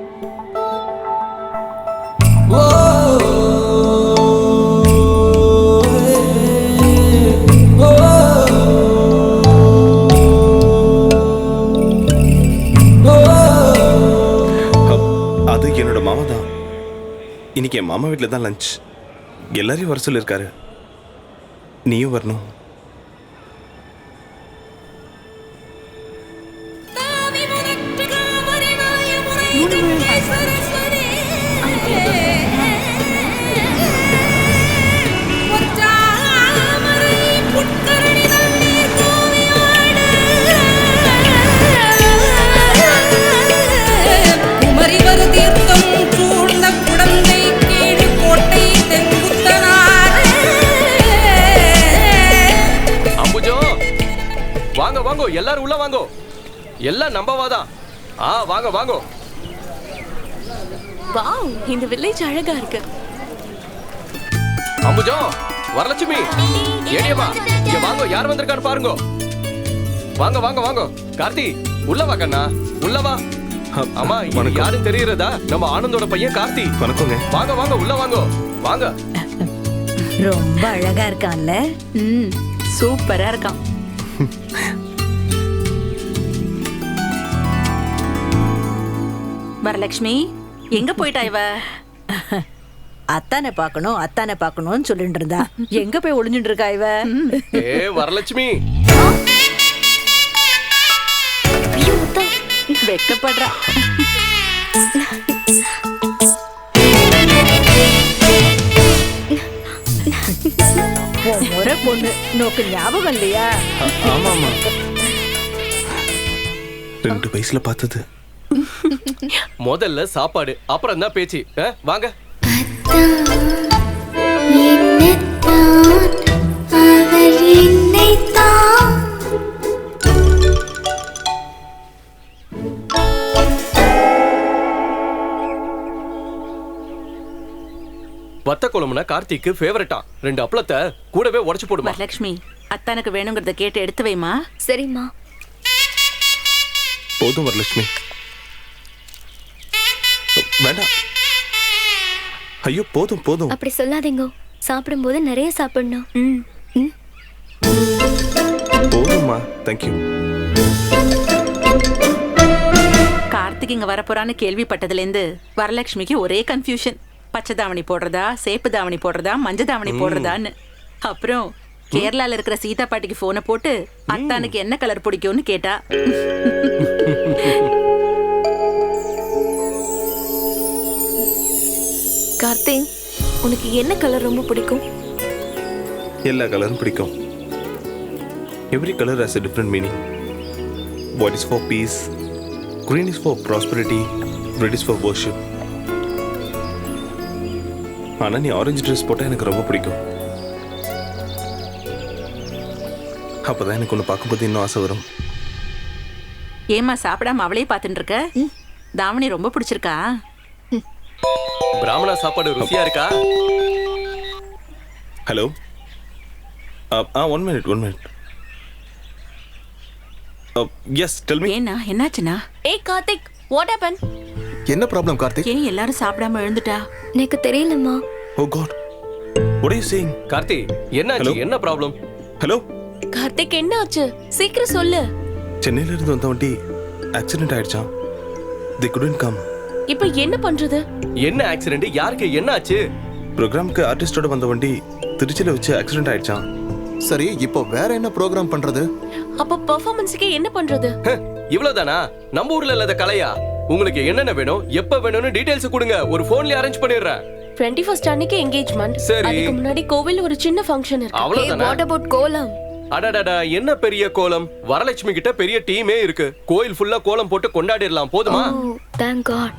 அது என்னோட மாமா தான். இன்னைக்கு என் மாமா வீட்டில் தான் லஞ்ச். எல்லாரையும் வர சொல்லியிருக்காரு. நீயும் வரணும். வாங்க வாங்க எல்லாரும் உள்ள வாங்க. எல்லாம் நம்பவாதான். வாங்க வாங்க. வாவ், இந்த வில்லேஜ் அழகா இருக்கு. அம்புஜம், வரலட்சுமி, ஏடியம்மா, இங்க வாங்க, யார் வந்திருக்கான்னு பாருங்க. வாங்க வாங்க வாங்க. கார்த்தி, உள்ள வா கண்ணா, உள்ள வா. அம்மா, இது யாரும் தெரியுறதா? நம்ம ஆனந்தோட பையன் கார்த்தி. வணக்கங்க. வாங்க வாங்க, உள்ள வாங்க. வாங்க. ரொம்ப அழகா இருக்கான்ல. சூப்பரா இருக்கான். வரலட்சுமி, எங்க போயிட்டா இவ? அத்தானை பார்க்கணும்னு சொல்லிட்டு இருந்தா. எங்க போய் ஒளிஞ்சுட்டு இருக்கா இவ? வரலட்சுமி, வெக்கப்படுறா. முறை பொண்ணு நோக்கு ஞாபகம் இல்லையா? ஆமா ஆமா, 2 வயசுல பார்த்தது. முதல்ல சாப்பாடு, அப்புறம் தான் பேச்சு. வாங்க. வத்த குழம்புனா கார்த்திக்கு ஃபேவரட்டா. 2 அப்பளத்தை கூடவே உடைச்சு போடுமா. வரலட்சுமி, அத்தானுக்கு வேணுங்கிறத கேட்டு எடுத்து வைமா. சரிம்மா. போதும் வரலட்சுமி, வேண்டாம். ஐயோ போதும் போதும். அப்படி சொல்லாதீங்க. சாப்பிடும்போது நிறைய சாப்பிடணும். போதும்மா, தேங்க்யூ. கார்த்திக் இங்க வரப்போறான்னு கேள்விப்பட்டதுலேருந்து வரலட்சுமிக்கு ஒரே கன்ஃபியூஷன். பச்சை தாவணி போடுறதா, சேப்பு தாவணி போடுறதா, மஞ்ச தாவணி போடுறதான்னு. அப்புறம் கேரளால இருக்கிற சீதா பாட்டிக்கு போனை போட்டு அத்தானுக்கு என்ன கலர் பிடிக்கும்னு கேட்டா. கார்த்திக், உனக்கு என்ன கலர் ரொம்ப பிடிக்கும்? எல்லா கலரும் பிடிக்கும். Every colour has a different meaning. White is for peace, green is for prosperity, red is for worship. ஆனா நீ ஆரஞ்சு ட்ரெஸ் போட்டா எனக்கு ரொம்ப பிடிக்கும். அப்பதான் எனக்கு ஒன்று பார்க்கும்போது இன்னும் ஆசை வரும். ஏமா சாப்பிடாம அவளே பார்த்துட்டு இருக்க? தாவணி ரொம்ப பிடிச்சிருக்கா? பிராமணா சாப்பாடு ருசியா இருக்கா? Hello, 1 minute. Yes, tell me. ஏன்னா என்னாச்சுனா? ஏய் கார்த்திக், வாட் ஹேப்பன்? என்ன ப்ராப்ளம் கார்த்திக்? ஏன் எல்லாரும் சாப்பிடாம எழுந்துட்டா? எனக்கு தெரியலம்மா. Oh god, what are you saying? Karthi, என்னாச்சு? என்ன ப்ராப்ளம்? ஹலோ கார்த்திக், என்ன ஆச்சு? சீக்கிரம் சொல்லு. சென்னையில இருந்து வந்த வண்டி ஆக்சிடென்ட் ஆயிடுச்சாம். they couldn't come. இப்போ என்ன பண்றது? என்ன ஆக்சிடென்ட்? யாருக்கு என்ன ஆச்சு? ப்ரோக்ராம்க்கு ஆர்டிஸ்டோட வந்த வண்டி திருச்சியில வச்சு ஆக்சிடென்ட் ஆயிடுச்சாம். சரி, இப்போ வேற என்ன ப்ரோக்ராம் பண்றது? அப்ப பெர்ஃபார்மன்ஸ்க்கு என்ன பண்றது? இவ்வளவுதானா? நம்ம ஊர்ல இல்லாத கலையா? உங்களுக்கு என்னென்ன வேணும், எப்ப வேணும்னு டீடைல்ஸ் கொடுங்க. ஒரு போன்ல அரேஞ்ச் பண்ணிடுறேன். 21st அன்னைக்கு என்கேஜ்மென்ட். சரி. அதுக்கு முன்னாடி கோவில்ல ஒரு சின்ன ஃபங்க்ஷன் இருக்கு. அவ்வளவுதானா? வாட் அபௌட் கோலம்? அடடடா, என்ன பெரிய கோலம்! வரலட்சுமி கிட்ட பெரிய டீமே இருக்கு. கோயில் ஃபுல்லா கோலம் போட்டு கொண்டாடிடலாம். போதுமா? ஓ, thank God.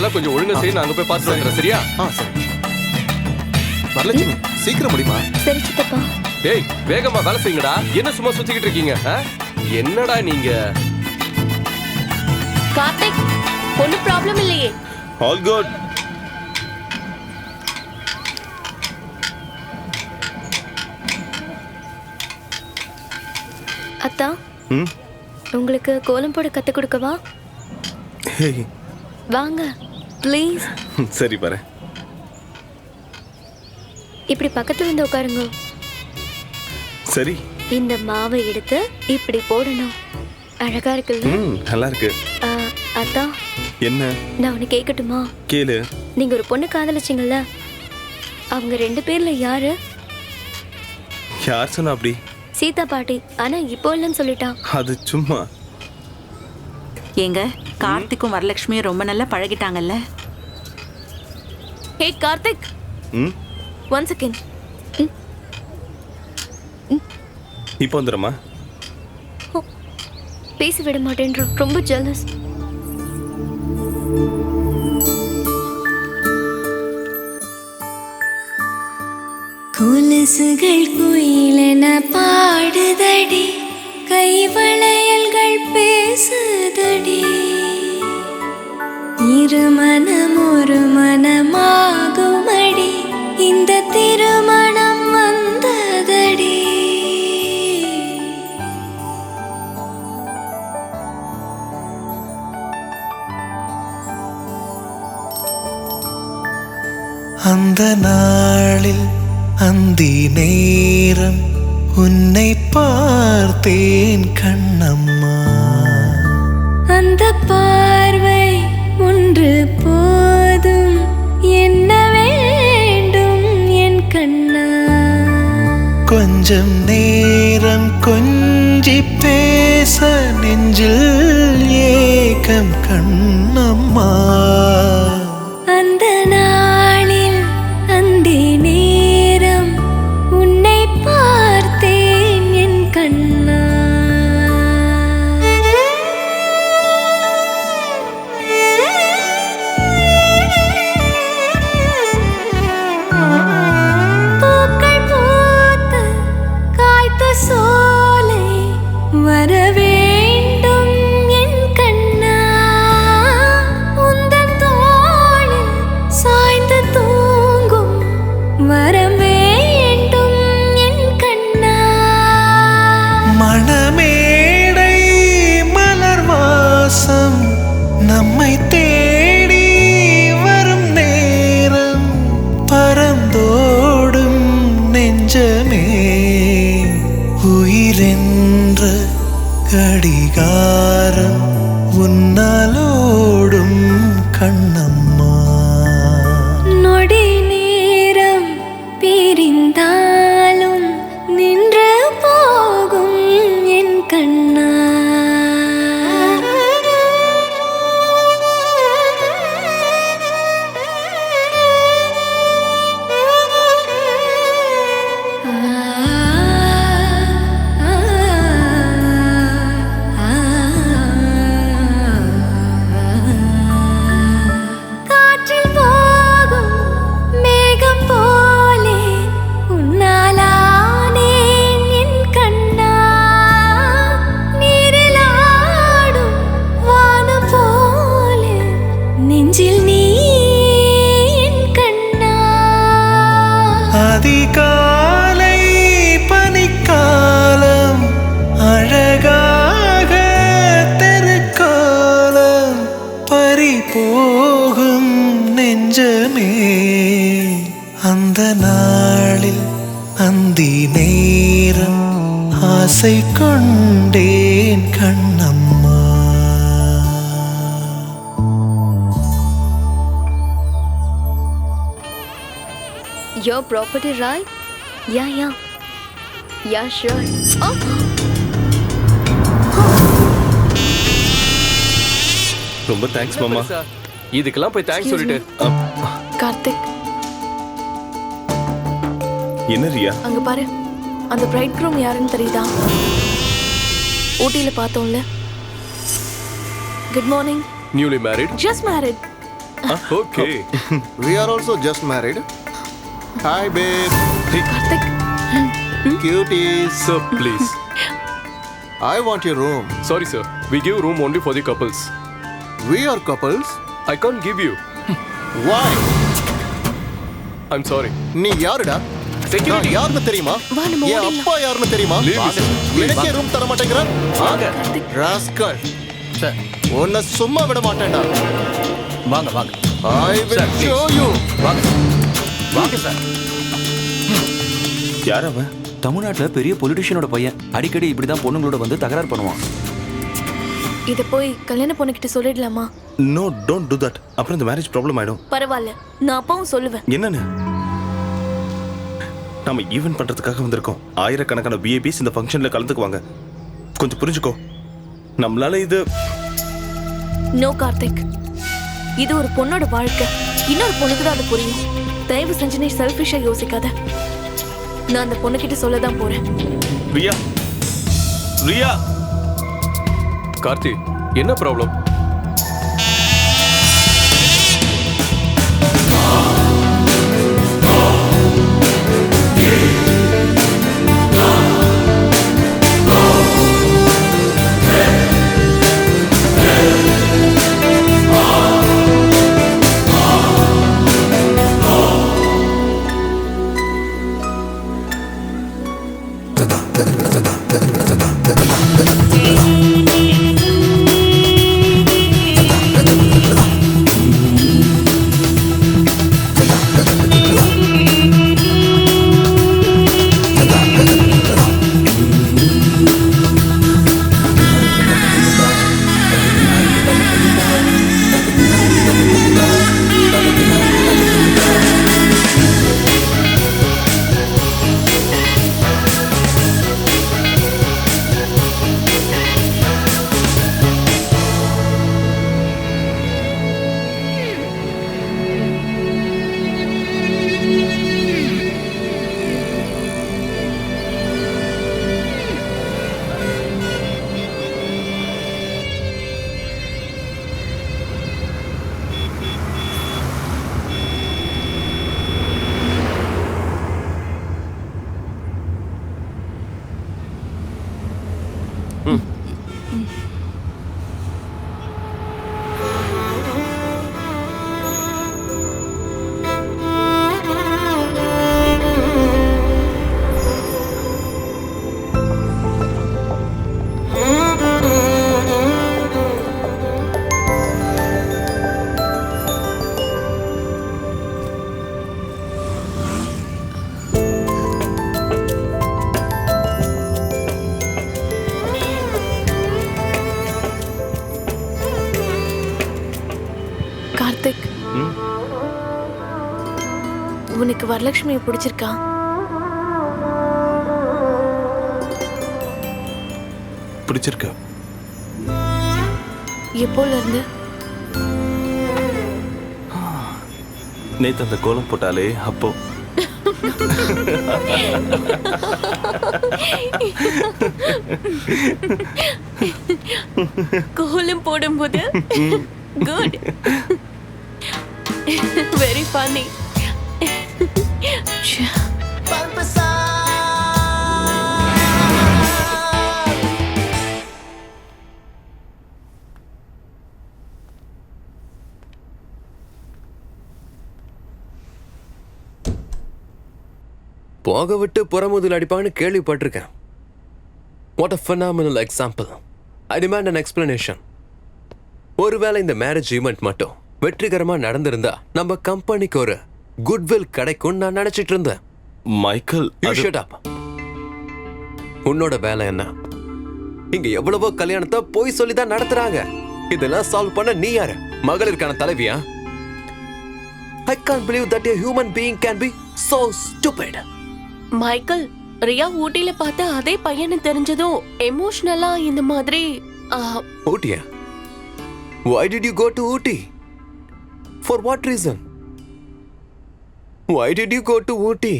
இதெல்லாம் கொஞ்சம் ஒழுங்கா செய்ய நான் அங்க போய் பார்த்துட்டு வந்துடுறேன், சரியா? சரி. வரலட்சுமி சீக்கிரம் முடியுமா? சரி சித்தப்பா. டேய் வேகமா வேலை செய்யுங்கடா. என்ன சும்மா சுத்திக்கிட்டு இருக்கீங்க? என்னடா நீங்க? கார்த்திக், ஒன்னும் ப்ராப்ளம் இல்லையே? All good. அத்தா, உங்களுக்கு கோலம் போட கத்து கொடுக்கவா? வாங்க ப்ளீஸ். சரி பாரு. இப்படி பக்கத்துல வந்து உட்காருங்க. சரி. இந்த மாவை எடுத்து இப்படி போடணும். அழகா இருக்குல்ல? நல்லா இருக்கு. அத்தா, என்ன? நான் உன்னை கேட்கட்டுமா? கேளு. நீங்க ஒரு பொண்ணு காதலிச்சிங்கல்ல, அவங்க 2 பேர்ல யாரு? யார் சொன்னா அப்படி? சீதா பாட்டி. ஆனா இப்போ இல்லைன்னு சொல்லிட்டான். அது சும்மா. ஏங்க, கார்த்திக்கும் வரலட்சுமியும் ரொம்ப நல்லா பழகிட்டாங்கல்ல? ஹே கார்த்திக், ஒன் செகண்ட். இப்போ வந்துடுமா? பேசி விட மாட்டேன்ற, ரொம்ப ஜெலஸ். கொலுசுகள் குயிலென பாடுதடி, கைவளையல்கள் பேசுதடி, இருமனம் ஒரு மனமாகுமடி, இந்த திருமணம் வந்ததடி. அந்த நாளில் அந்தி நேரம் உன்னை பார்த்தேன் கண்ணம்மா. அந்த பார்வை ஒன்று போதும், என்ன வேண்டும் என் கண்ணா. கொஞ்சம் நேரம் கொஞ்சி பேச நெஞ்சில் ஏக்கம் கண்ணம்மா. அந்த நாளில் அந்தி நேரம் உன்னை பார்த்தேன் என் கண்ணா. பூக்கள் பூத்த காய்த்த சோலை வர வேண்டும் என் கண்ணா. உந்தன் தோளில் சாய்ந்து தூங்கும் வரம் வேண்டும் என் கண்ணா. மணமேடை மலர் வாசம் நம்மை தேடி வரும் நேரம், பறந்தோடும் நெஞ்சமே உயிரென்ற கடிகாரம் உன்னாலோடும் கண்ணம்மா. நொடி நேரம் பிரிந்தாலும் நின்று போகும் என் கண்ணா. காற்றில் போகும் மேகம் போலே உன்னாலானேன் என் கண்ணா. நீரில் ஆடும் வானம் போலே நெஞ்சில் நீ என் கண்ணா. அதிகாலை பனிக்காலம் அழகாக தெருக்காலம், பறிபோகும் நெஞ்சமே அந்த நாளில் அந்தி நேரம் ஆசை கொண்டேன் Kannamma. Your property, right? Yeah. Yeah, sure. Oh. ரொம்ப தேங்க்ஸ் மாமா. இதுக்கெல்லாம் போய் தேங்க்ஸ் சொல்லிட்டு. கார்த்திக், என்ன ரியா? அங்க பாரு, அந்த பிரைட் க்ரூம் யாருன்னு தெரியுதா? ஊட்டியில பார்த்தோம்ல. Good morning. Newly married. Just married. Okay We are also just married. Hi, babe. Karthik Cuties. Sir, please. I want your room. Sorry, sir. We give room only for the couples. We are couples. I can't give you. Why? I'm sorry. நீ யாருடா? நான் யாருன்னு தெரியுமா? வா, நம்ம என் ஓடிடலாம். அப்பா யாருன்னு தெரியுமா? Leave me, sir. எனக்கே ரூம் தர மாட்டேங்கிற? ராஸ்கல். உன்னை சும்மா விட மாட்டேன்டா. வாங்க வாங்க I will show you. வாங்க வாங்க சார். யார் அவன்? தமிழ்நாட்டில் பெரிய பொலிட்டிஷியனோட பையன் அடிக்கடி இப்படிதான் பொண்ணுங்களோட வந்து தகராறு பண்ணுவான். இத போய் கல்யாண பொண்ணுகிட்ட சொல்லிடலாமா? No don't do that. அப்புறம் இந்த மேரேஜ் ப்ராப்ளம் ஆயிடும். பரவாயில்ல, நான் அப்பாவும் சொல்லுவேன். என்னன்னு? நம்ம ஈவென்ட் பண்றதுக்காக வந்திருக்கோம். ஆயிரக்கணக்கான விஐபிஸ் இந்த ஃபங்க்ஷன்ல கலந்துக்குவாங்க. கொஞ்சம் புரிஞ்சுக்கோ. நம்மளால இது நோ கார்த்திக், இது ஒரு பொண்ணோட வாழ்க்கை. இன்னொரு பொண்ணுக்கு தான் அது புரியும். தயவு செஞ்சு நீ செல்ஃபிஷா யோசிக்காத. நான் அந்த பொண்ணுகிட்ட சொல்லதான் போறேன். ரியா ரியா கார்த்தி, என்ன ப்ராப்ளம்? கார்த்திக், உனக்கு வரலட்சுமியை பிடிச்சிருக்கா? பிடிச்சிருக்கு. எப்போல இருந்து? நேத்து அந்த கோலம் போட்டாலே அப்போ. கோலம் போடும்போது குட், வெரி ஃபன்னி. போக விட்டு புறமுதல் அடிப்பான்னு கேள்விப்பட்டிருக்கேன். What a phenomenal example. I demand an explanation. ஒருவேளை இந்த மேரேஜ் ஈவெண்ட் மட்டும் வெற்றிகரமா நடந்திருந்தா நம்ம கம்பெனிக்கு ஒரு குட்வில் கிடைக்கும் நான் நினைச்சிட்டு இருந்தேன். Michael, You shut up. உன்னோட வேலை என்ன? இங்க எவ்வளவோ கல்யாணத்தை போய் சொல்லி தான் நடத்துறாங்க. இதெல்லாம் சால்வ் பண்ண நீ யாரு? மகளிருக்கான தலைவியா? I can't believe that a human being can be so stupid. Michael, Ria ஊட்டில பார்த்த அதே பையனை தெரிஞ்சதும் எமோஷனலா இந்த மாதிரி. ஊட்டியா? Why did you go to Ooty? For what reason? Why did you go to Ooty?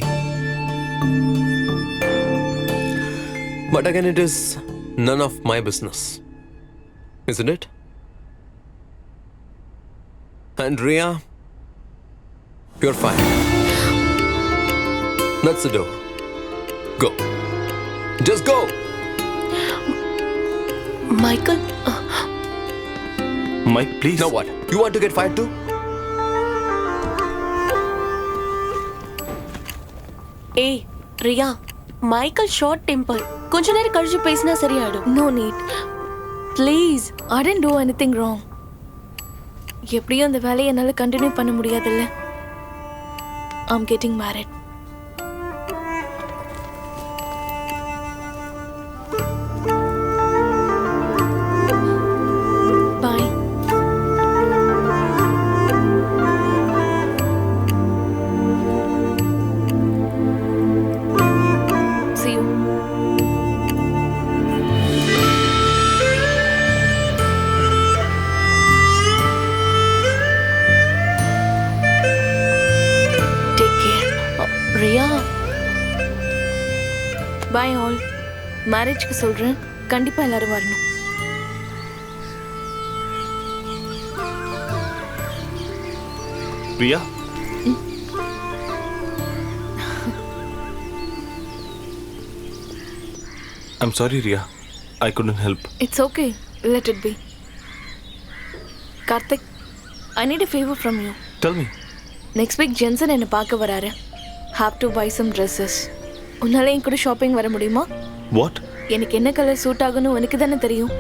But again, it is none of my business. Isn't it? And Ria, you're fine. That's the door. Go. Just go. Michael Mike, please. Now what? You want to get fired too? ஏய் Riya, Michael short temper. கொஞ்ச நேரம் கழிச்சு பேசினா சரியாயிடும். No need. Please, I didn't do anything wrong. எப்படியும் அந்த வேலையை என்னால் கண்டினியூ பண்ண முடியாதுல்ல. I'm getting married. Bye. See you. Take care. Ria, bye all. மேரேஜ்க்கு சொல்றேன், கண்டிப்பா எல்லாரும் வரணும். Ria? I'm sorry, Ria. I couldn't help. It's okay, let it be. Karthik, I need a favor from you. Tell me. Next week Jensen என்னை பார்க்க வராரு. Have to buy some dresses. உன்னால என் கூட ஷாப்பிங் வர முடியுமா? What? எனக்கு என்ன கலர் சூட் ஆகும்னு உனக்கு தானே தெரியும்.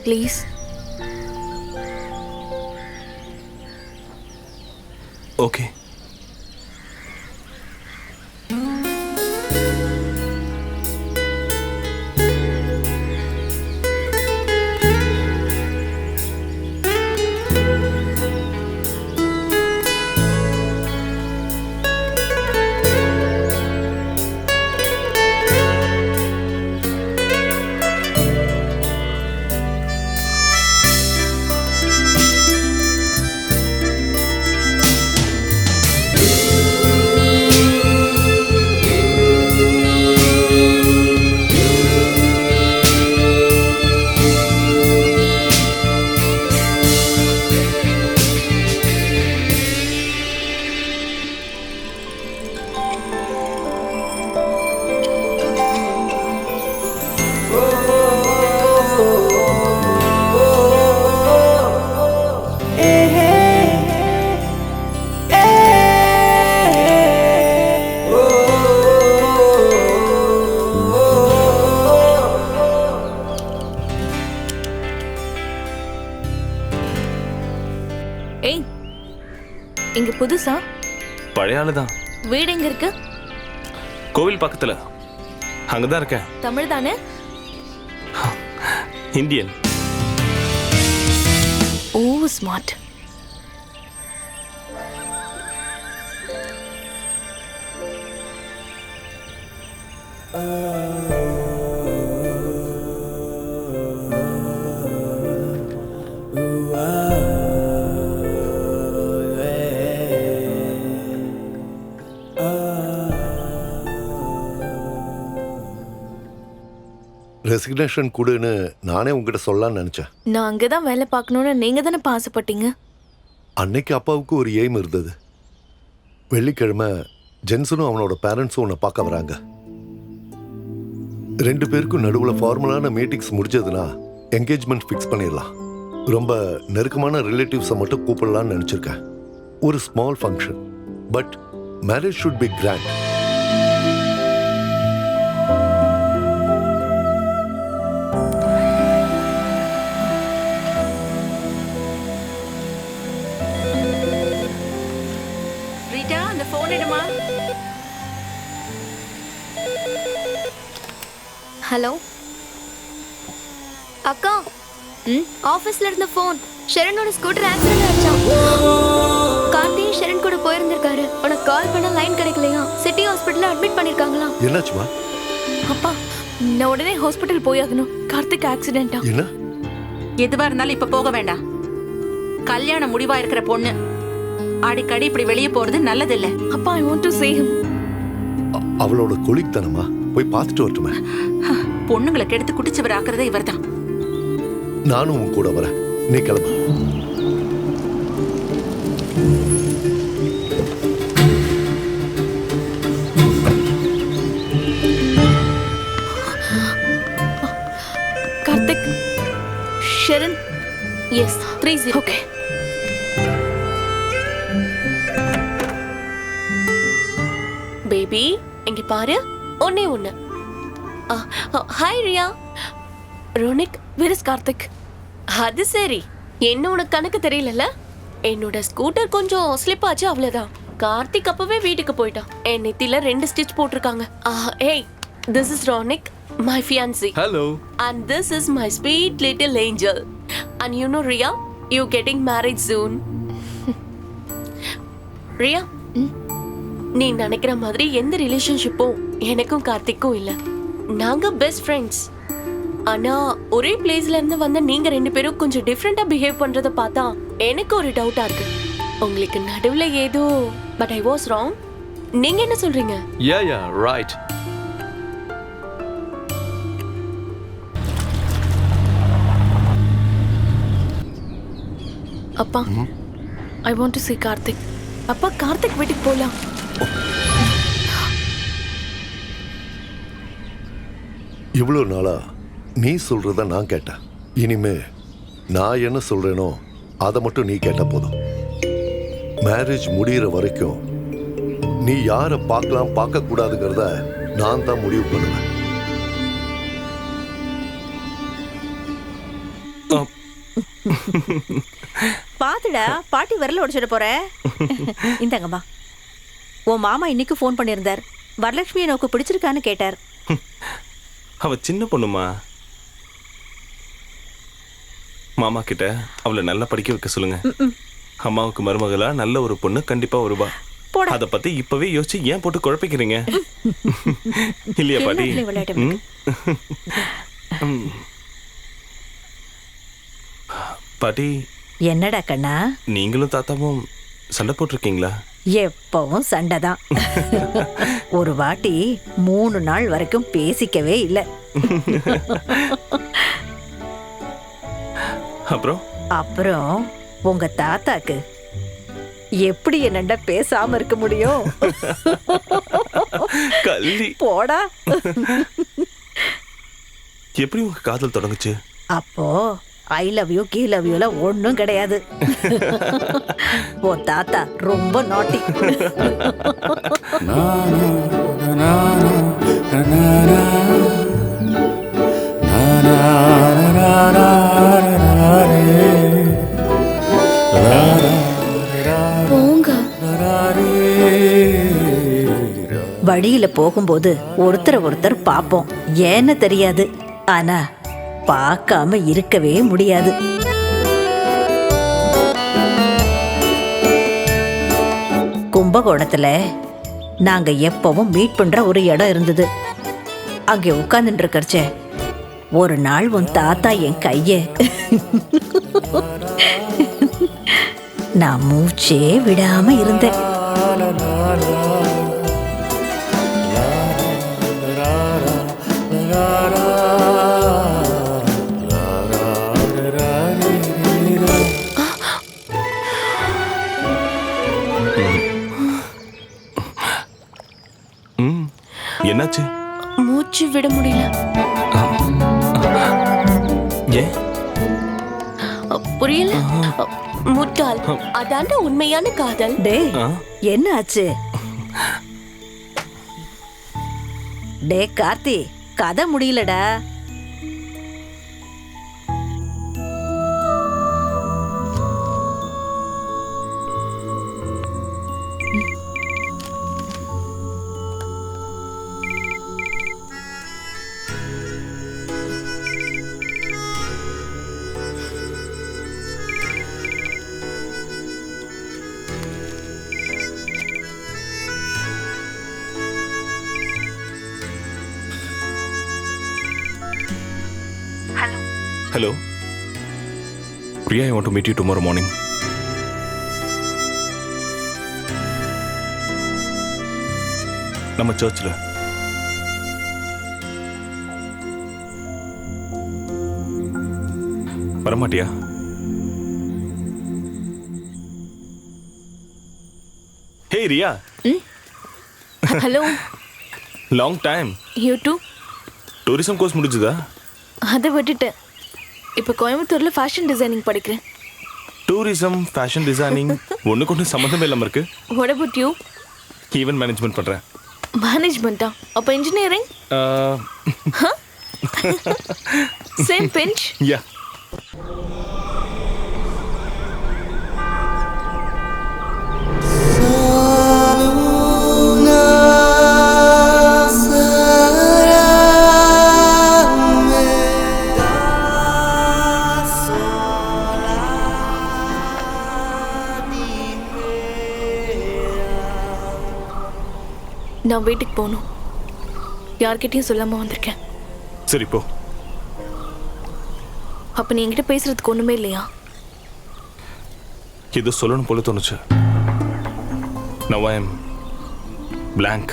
ப்ளீஸ். Okay. ஏய், இங்க புதுசா? பழைய ஆளு தான். வீடு எங்க இருக்கு? கோவில் பக்கத்துல. அங்கதான் இருக்கேன். தமிழ் தானே? இந்தியன். ஓ ஸ்மார்ட். ரெசிக்னேஷன் கொடுன்னு நானே உங்ககிட்ட சொல்லலாம்னு நினைச்சேன். நான் அங்கதான் வேலை பார்க்கணும்னு நீங்க தானே ஆசைப்பட்டீங்க. அன்னைக்கு அப்பாவுக்கு ஒரு எய்ம் இருந்தது. வெள்ளிக்கிழமை ஜென்சனும் அவனோட பேரண்ட்ஸும் உன்னை பார்க்க வராங்க. 2 பேருக்கும் நடுவில் ஃபார்மலான மீட்டிங்ஸ் முடிஞ்சதுன்னா என்கேஜ்மெண்ட் ஃபிக்ஸ் பண்ணிடலாம். ரொம்ப நெருக்கமான ரிலேட்டிவ்ஸை மட்டும் கூப்பிடலான்னு நினச்சிருக்கேன். ஒரு small function, but marriage should be grand. Rita, அந்த ஃபோன் எடுமா. ஹலோ அக்கா. ஆபீஸ்ல இருந்த போன். ஷரனோட ஸ்கூட்டர் ஆக்சிடென்ட் ஆச்சாம். கார்த்தியும் ஷரன் கூட போயிருந்திருக்காரு. உனக்கு கால் பண்ண லைன் கிடைக்கலையா? சிட்டி ஹாஸ்பிட்டல்ல அட்மிட் பண்ணிருக்காங்களா? என்னாச்சுமா? அப்பா, நான் உடனே ஹாஸ்பிட்டல் போயாகணும். கார்த்திக் ஆக்சிடென்ட்டா? என்ன? எதுவா இருந்தாலும் இப்ப போக வேண்டாம். கல்யாணம் முடிவா இருக்கிற பொண்ணு அடிக்கடி இப்படி வெளியே போறது நல்லதில்ல. அப்பா, I want to see him. அவளோட கொலிக் தானம்மா, போய் பார்த்துட்டு வரட்டுமே. பொண்ணுங்களை கெடுத்து குடிச்சவர் ஆக்குறதே இவர்தான். நானும் உன் கூட வரேன். நீ கிளம்பு. Karthik, Sheran, S 30. Okay. Baby, இங்க பாரு. ஒண்ணே ஒண்ணு. Hi Riya. Ronik, where is Karthik? அது சரி, என்ன உனக்கு கணக்கு தெரியலல்ல? என்னோட ஸ்கூட்டர் கொஞ்சம் ஸ்லிப் ஆச்சு, அவ்வளவுதான். கார்த்திக் அப்பவே வீட்டுக்கு போயிட்டான். என் நெத்தில 2 ஸ்டிச் போட்டிருக்காங்க. ஏய், this is Ronik, my fiancé. Hello. And this is my sweet little angel. And you know, Ria, you're getting married soon. Ria, நீ நினைக்கிற மாதிரி எந்த ரிலேஷன்ஷிப்பும் எனக்கும் கார்த்திக்கும் இல்ல. நாங்க பெஸ்ட் ஃப்ரெண்ட்ஸ். ஆனா ஒரே பிளேஸ்ல இருந்து வந்த நீங்க 2 பேரும் கொஞ்சம் டிஃப்ரெண்டா பிஹேவ் பண்றத பார்த்தா எனக்கு ஒரு டவுட்டா இருக்கு. உங்களுக்கு நடுவுல ஏதோ பட் ஐ வாஸ் ராங். நீங்க என்ன சொல்றீங்க? Yeah, right. அப்பா, I want to see Karthik. அப்பா, கார்த்திக் வீட்டுக்கு போலாம். இவ்வளவு நாளா நீ சொல்றத நான் கேட்டேன். இனிமே நான் என்ன சொல்றேனோ அதை மட்டும் நீ கேட்ட போதும். மேரேஜ் முடிகிற வரைக்கும் நீ யாரை பார்க்கலாம் பார்க்க கூடாதுங்கிறத நான் தான் முடிவு பண்ணுவேன். பாத்துடா, பாட்டி வரல உடைச்சிட போற. இந்தாங்கம்மா. உன் மாமா இன்னைக்கு ஃபோன் பண்ணியிருந்தார். வரலட்சுமி எனக்கு பிடிச்சிருக்கான்னு கேட்டார். அவ சின்ன பொண்ணுமா. மாமா கிட்ட அவளை நல்லா படிக்க வைக்க சொல்லுங்க. அம்மாவுக்கு மருமகளா நல்ல ஒரு பொண்ணு கண்டிப்பா வருவா. அத பத்தி இப்பவே யோசிச்சு ஏன் போட்டு குழப்பிக்கிறீங்க? இல்லையா பாட்டி? பாட்டி, என்னடா கண்ணா, நீங்களும் தாத்தாவும் சண்டை போட்டிருக்கீங்களா? எப்பவும் சண்டை தான். ஒரு வாட்டி 3 நாள் வரைக்கும் பேசிக்கவே இல்லை. அப்புறம் உங்க தாத்தாக்கு எப்படி என்னண்டா பேசாம இருக்க முடியும்? கள்ளி போடா. எப்படி உங்க காதல் தொடங்குச்சு? அப்போ ஐ லவ் யூ கீ லவ் யூல ஒன்றும் கிடையாது. உன் தாத்தா ரொம்ப நாட்டி. வழியில போகும்போது ஒருத்தர் பார்ப்போம், ஏன்னு தெரியாது. ஆனா பார்க்காம இருக்கவே முடியாது. கும்பகோணத்துல நாங்க எப்பவும் மீட் பண்ற ஒரு இடம் இருந்தது. அங்கே உட்கார்ந்துட்டு இருக்கறச்சே ஒரு நாள் உன் தாத்தா என் கைய நான் மூச்சே விடாம இருந்தேன். என்னாச்சு? மூச்சு விட முடியல. ஏன்? புரியல. முட்டாள், அதாண்ட உண்மையான காதல். டேய், என்ன ஆச்சு? டே கார்த்தி, கதை முடியலடா. Hello. Priya, I want to meet you tomorrow morning. நம்ம சர்ச்சில். வரமாட்டியா? Hey Riya. Hello. Long time. You too. Tourism course முடிஞ்சுதா? அதை விட்டுட்டேன். இப்போ கோயம்புத்தூர்ல ஃபேஷன் டிசைனிங் படிக்கிறேன். டூரிசம் ஃபேஷன் டிசைனிங் ஒண்ணுக்கு ஒன்று சம்மந்தமே இல்லாம இருக்கு. What about you? Event management பண்றேன். மேனேஜ்மெண்ட்டா? அப்போ இன்ஜினியரிங்? Same bench? யா. நான் வீட்டுக்கு போகணும். யார்கிட்டயும் சொல்லாம வந்திருக்கேன். சரி போ. அப்ப நீ என்கிட்ட பேசுறதுக்கு ஒண்ணுமே இல்லையா? இது சொல்லணும் போல தோணுச்சு. Now I am blank.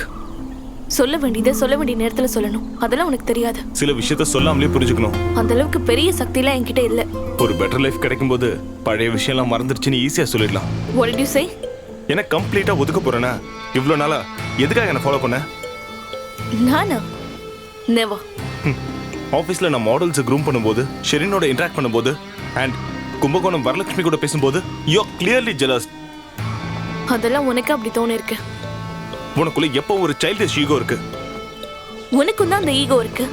சொல்ல வேண்டியதை சொல்ல வேண்டிய நேரத்துல சொல்லணும். அதெல்லாம் உனக்கு தெரியாது. சில விஷயத்த சொல்லாமலே புரிஞ்சுக்கணும். அந்த அளவுக்கு பெரிய சக்திலாம் என்கிட்ட இல்ல. ஒரு பெட்டர் லைஃப் கிடைக்கும் போது பழைய விஷயம்லாம் மறந்துடுச்சுன்னு ஈஸியா சொல்லிடலாம். What did you say? என்ன கம்ப்ளீட்டா ஒதுக்க போறேனா? இவ்வளவு நாளா எதுக்காக என்ன ஃபாலோ பண்ண? நானா? Never. ஆஃபீஸ்ல நான் மாடல்ஸ் க்ரூம் பண்ணும்போது, ஷெரினோட இன்டராக்ட் பண்ணும்போது, அண்ட் கும்பகோணம் வரலட்சுமி கூட பேசும்போது, யூ ஆர் கிளியர்லி ஜெலஸ். அதெல்லாம் உனக்கு அப்படி தோணு இருக்கு. உனக்குள்ள எப்போ ஒரு சைல்டிஷ் ஈகோ இருக்கு. உனக்கும் தான் அந்த ஈகோ இருக்கு.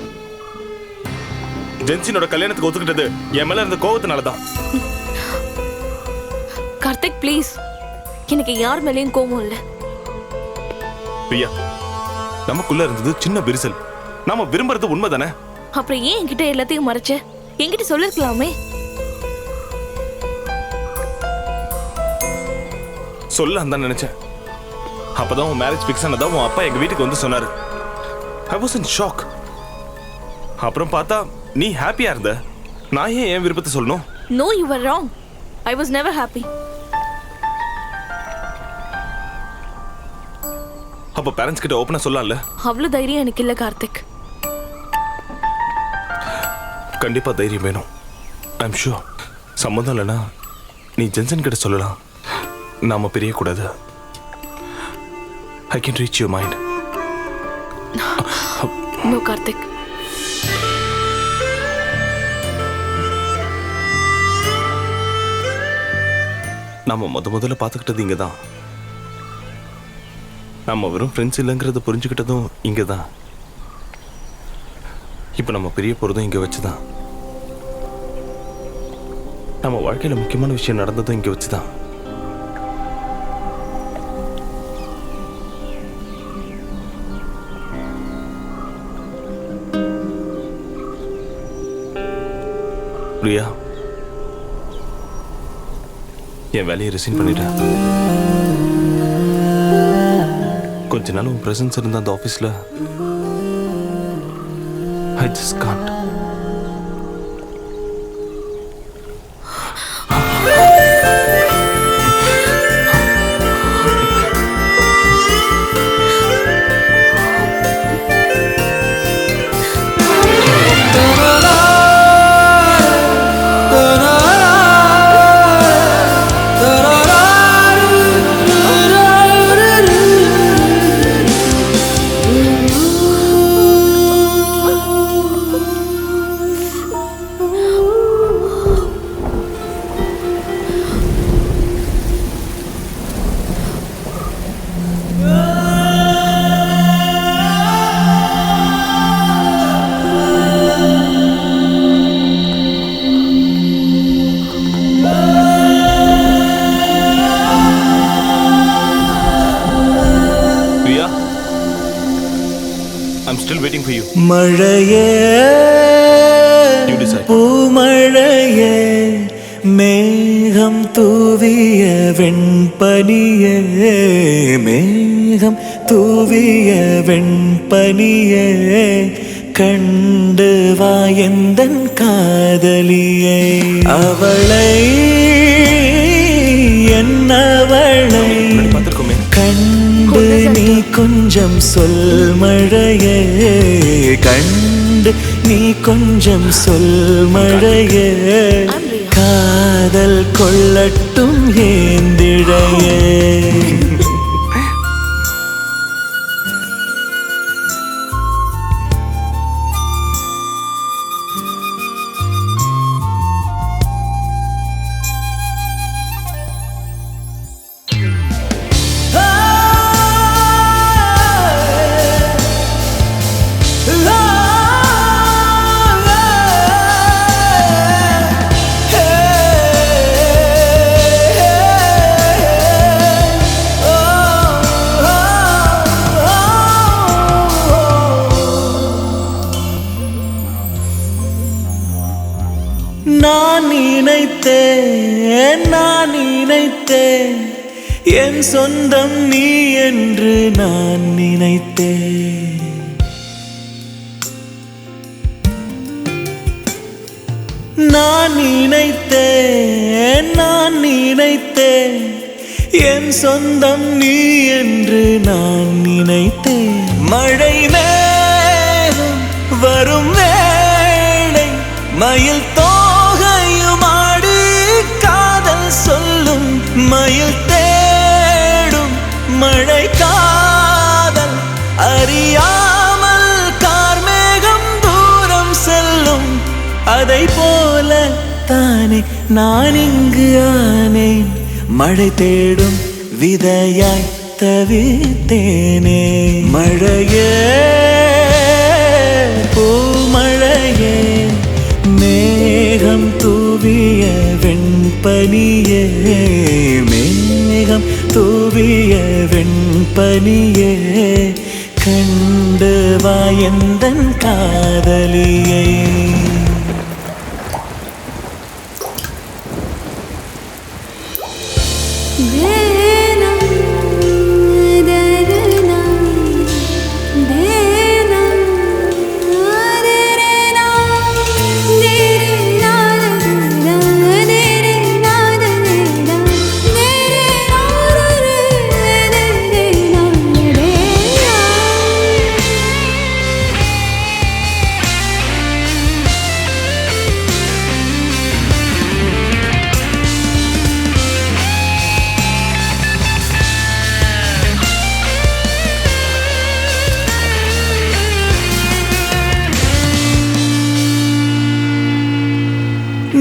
ஜென்சினோட கல்யாணத்துக்கு ஒத்துக்கிட்டது என் மேல இருந்த கோவத்தினால தான். கார்த்திக் ப்ளீஸ், எனக்கு யார் மேலேயும் கோவம் இல்லை. பிரியா, நமக்குள்ள இருந்தது சின்ன விரிசல். நாம விரும்புறது உண்மைதானே? அப்புறம் ஏன் என்கிட்ட எல்லாத்தையும் மறைச்ச? என்கிட்ட சொல்லிருக்கலாமே. சொல்லலாம் தான் நினைச்சேன். அப்பதான் உன் மேரேஜ் ஃபிக்ஸ் ஆனதா உன் அப்பா எங்க வீட்டுக்கு வந்து சொன்னாரு. I was in shock. அப்புறம் பார்த்தா நீ ஹாப்பியா இருந்த. நான் ஏன் என் விருப்பத்தை சொல்லணும்? No, you were wrong. I was never happy. அப்ப பேரண்ட்ஸ் கிட்ட ஓபனா சொல்லலாம்ல? அவ்வளவு தைரியம் எனக்கு இல்ல கார்த்திக். கண்டிப்பா தைரியம் வேணும். I'm sure. சம்மந்தம் இல்லைன்னா நீ ஜென்சன் கிட்ட சொல்லலாம். நாம பிரியக்கூடாது. I can reach your mind. No, Karthik. நாம முதல்ல பார்த்துக்கிட்டது இங்க தான். நம்ம வெறும் ஃப்ரெண்ட்ஸ் இல்லைங்கிறத புரிஞ்சுக்கிட்டதும் இங்க தான். இப்போ நம்ம பிரிய போறதும் இங்க வச்சுதான். நம்ம வாழ்க்கையில முக்கியமான விஷயம் நடந்ததும் இங்க வச்சுதான். பிரியா, என் வேலையை ரிசைன் பண்ணிட்டேன். கொஞ்ச நாள் உன் பிரசன்ஸ் இருந்த அந்த ஆஃபீஸ்ல I just can't. மழையே பூமழையே மேகம் தூவிய வெண்பனியே மேகம் தூவிய வெண்பனியே கண்டு வா எந்தன் காதலியை அவளை என்னவளை கண்டு நீ கொஞ்சம் சொல் மழையே கண்டு நீ கொஞ்சம் சொல் மழையே காதல் கொள்ளட்டும் ஏந்திழையே. நான் நினைத்தேன் என் சொந்தம் நீ என்று நான் நினைத்தேன். நான் நினைத்தேன் என் சொந்தம் நீ என்று நான் நினைத்தேன். மழை மேலும் வரும் வேளை மயில் தோகையுமாடி காதல் சொல்லும். மயில் தேடும் மழை காதல் அறியாமல் கார்மேகம் தூரம் செல்லும். அதை போல தானே நான் இங்கு ஆனேன். மழை தேடும் விதையாய் தவித்தேனே. மழையே பூமழையே மேகம் தூவிய வெண்பனியே. மேகம் தூவிய வெண்பனியே கண்டு வா எந்தன் காதலியை.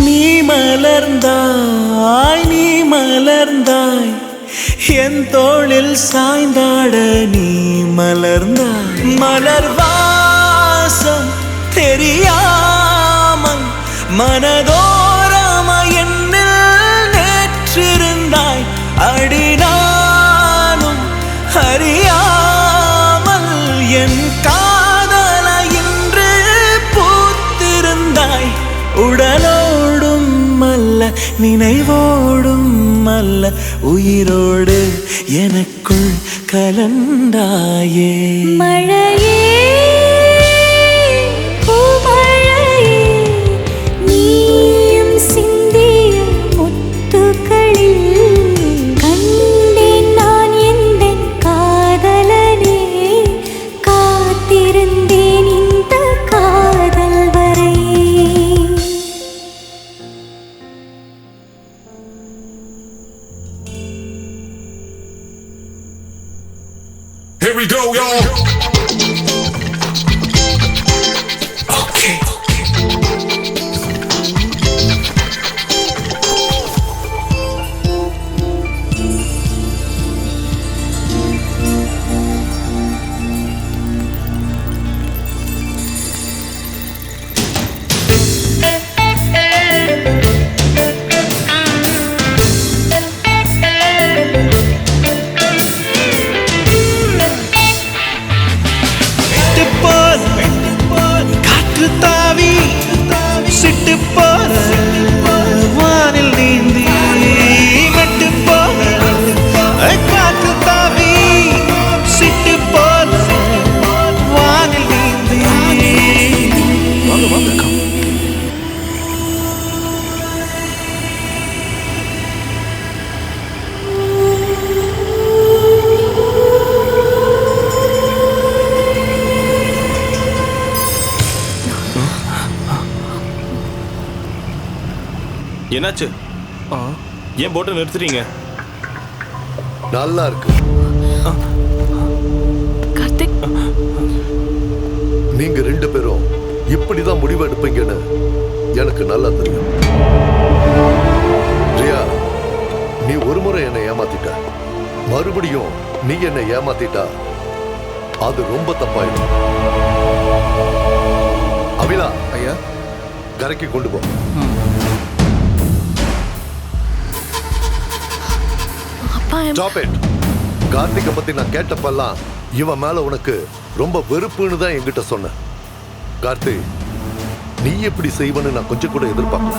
நீ மலர்ந்தாய் என் தோளில் சாய்ந்தாட. நீ மலர்ந்தாய் மலர் வாசம் தெரியாமல் மனதோரம என்னில் நேற்றிருந்தாய். அடினாலும் அறியாமல் என் காதல இன்று பூத்திருந்தாய். உடலோடும் அல்ல நினைவோடும் அல்ல உயிரோடு எனக்குள் கலந்தாயே. மழையே பூமழையே நீயும் சிந்திய முத்துக்களில் கண்டேன் நான் எந்தன் காதலனே. காத்திருந்தேன் இந்த காதல் வரை. Here we go, y'all. Okay. என்னாச்சு? ஏன் போட்டை நிறுத்துறீங்க? நல்லா இருக்கு. கார்த்திக், நீங்க 2 பேரும் இப்படிதான் முடிவு எடுப்பீங்கன்னு எனக்கு நல்லா தெரியும். ரியா, நீ ஒரு முறை என்னை ஏமாத்திட்ட, மறுபடியும் நீ என்னை ஏமாத்திட்டா அது ரொம்ப தப்பாயிடும். அபிலா, ஐயா, கரைக்கு கொண்டு போ. Stop it. கார்த்திகை பத்தி நான் கேட்டப்பெல்லாம் இவன் மேல உனக்கு ரொம்ப வெறுப்புன்னு தான் என்கிட்ட சொன்ன. கார்த்தி, நீ எப்படி செய்வன்னு நான் கொஞ்சம் கூட எதிர்பார்க்கல.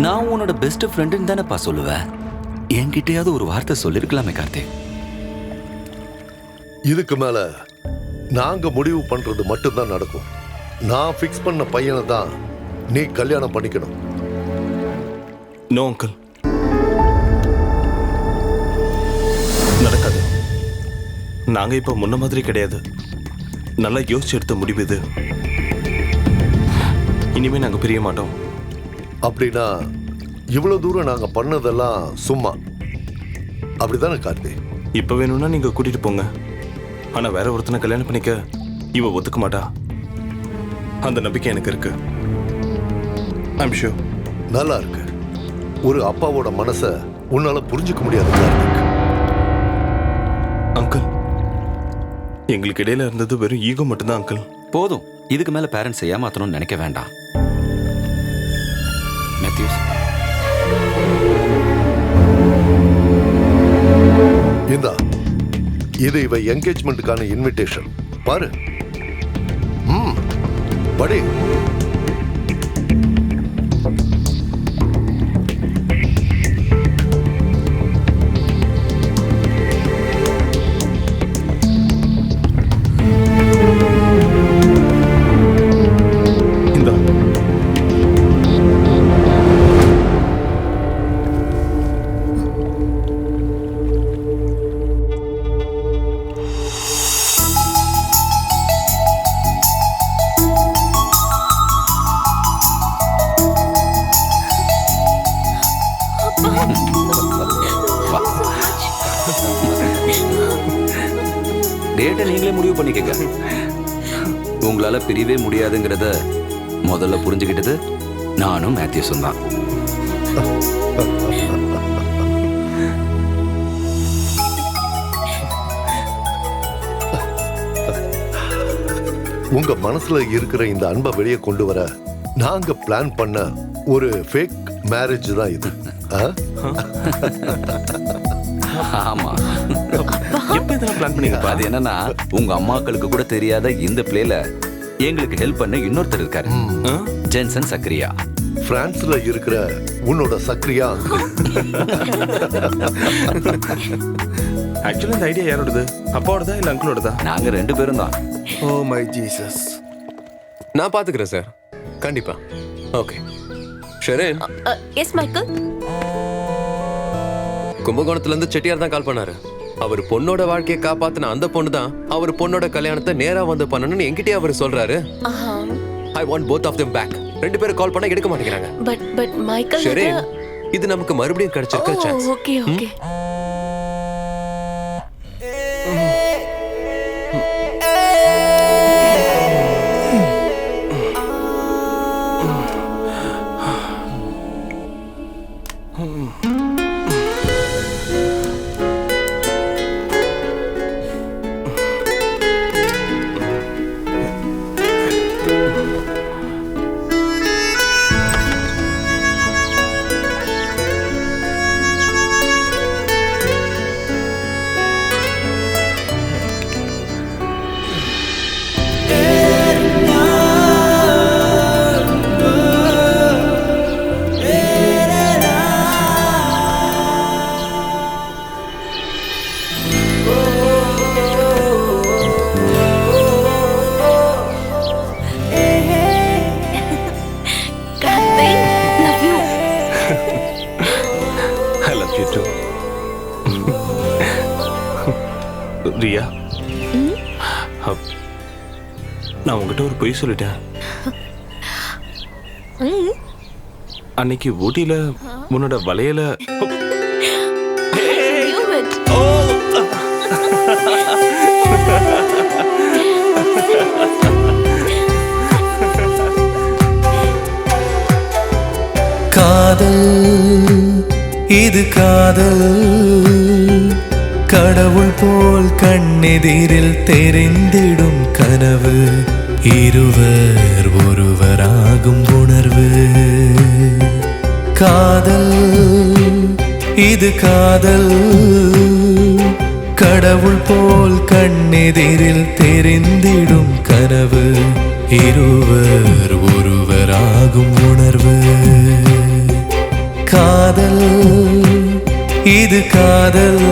நான் உன்னோட பெஸ்ட் ஃப்ரெண்டுன்னு தானேப்பா சொல்லுவேன். என்கிட்டயாவது ஒரு வார்த்தை சொல்லிருக்கலாமே கார்த்திக். இதுக்கு மேல நாங்க முடிவு பண்றது மட்டும்தான் நடக்கும். நான் ஃபிக்ஸ் பண்ண பையனை தான் நீ கல்யாணம் பண்ணிக்கணும். நோ அங்கிள், நடக்காது. நாங்க இப்ப முன்ன மாதிரி கிடையாது. நல்லா யோசிச்சு எடுத்த முடிவு இது. இனிமே நாங்க பிரிய மாட்டோம். அப்படின்னா இவ்வளவு தூரம் நாங்க பண்ணதெல்லாம் சும்மா, அப்படிதானே கார்த்தி? இப்ப வேணும்னா நீங்க கூட்டிட்டு போங்க. ஆனா வேற ஒருத்தனை கல்யாணம் பண்ணிக்க இவ ஒத்துக்க மாட்டா. அந்த நம்பிக்கை எனக்கு இருக்கு. I'm sure. நல்லா இருக்கு. ஒரு அப்பாவோட மனசை உன்னால புரிஞ்சுக்க முடியாது கார்த்திக். அங்கிள், எங்களுக்கு இடையில இருந்தது வெறும் ஈகோ மட்டும்தான் அங்கிள். போதும், இதுக்கு மேல பேரண்ட்ஸ் ஏமாத்தணும்னு நினைக்க வேண்டாம். மேத்யூஸ், இந்தா, இது இவ என்கேஜ்மெண்ட்டுக்கான இன்விடேஷன். பாரு. படி. இந்தா. டேட்டை நீங்களே முடிவு பண்ணிக்கங்க. உங்களால பிரியவே முடியாதுங்கிறத முதல்ல புரிஞ்சுக்கிட்டது நானும் மேத்யூஸும் தான். உங்க மனசுல இருக்கிற இந்த அன்பை வெளியே கொண்டு வர நாங்க பிளான் பண்ண ஒரு ஃபேக் மேரேஜ் தான் இது. ஆமா. எப்ப இதெல்லாம் பிளான் பண்ணீங்க? அது என்னன்னா, உங்க அம்மாக்களுக்கு கூட தெரியாத இந்த பிளேல எங்களுக்கு ஹெல்ப் பண்ண இன்னொருத்தர் இருக்காரு. ஜென்சன் சக்ரியா. பிரான்ஸ்ல இருக்கிற உன்னோட சக்ரியா. ஆக்சுவலி இந்த ஐடியா யாரோடது? அப்பாவோடதா இல்ல அங்கிளோடதா? நாங்க 2 பேரும் தான். Oh my Jesus. நான் பாத்துக்கிறேன் சார். கண்டிப்பா. ஓகே. Sherin, S Michael. கும்பகோணத்துல இருந்து செட்டியார் தான் கால் பண்ணாரு. அவர் பொண்ணோட வாழ்க்கையை காப்பாத்தின அந்த பொண்ணு தான் அவர் பொண்ணோட கல்யாணத்தை நேரா வந்து பண்ணணும்னு என்கிட்டயே அவர் சொல்றாரு. I want both of them back. 2 பேரும் கால் பண்ணா எடுக்க மாட்டேங்கிறாங்க. பட் மைக்கேல், ஷெரின், இது நமக்கு மறுபடியும் கிடைச்சிருக்க சான்ஸ். Okay okay. பிரியா, நான் உங்ககிட்ட ஒரு பொய் சொல்லிட்டேன். அன்னைக்கு ஊட்டியில உன்னோட வளையல காதல் இது காதல், கடவுள் போல் கண்ணெதிரில் தெரிந்திடும் கனவு, இருவர் ஒருவராகும் உணர்வு. காதல் இது காதல், கடவுள் போல் கண்ணெதிரில் தெரிந்திடும் கனவு, இருவர் ஒருவராகும் உணர்வு. காதல் இது காதல்.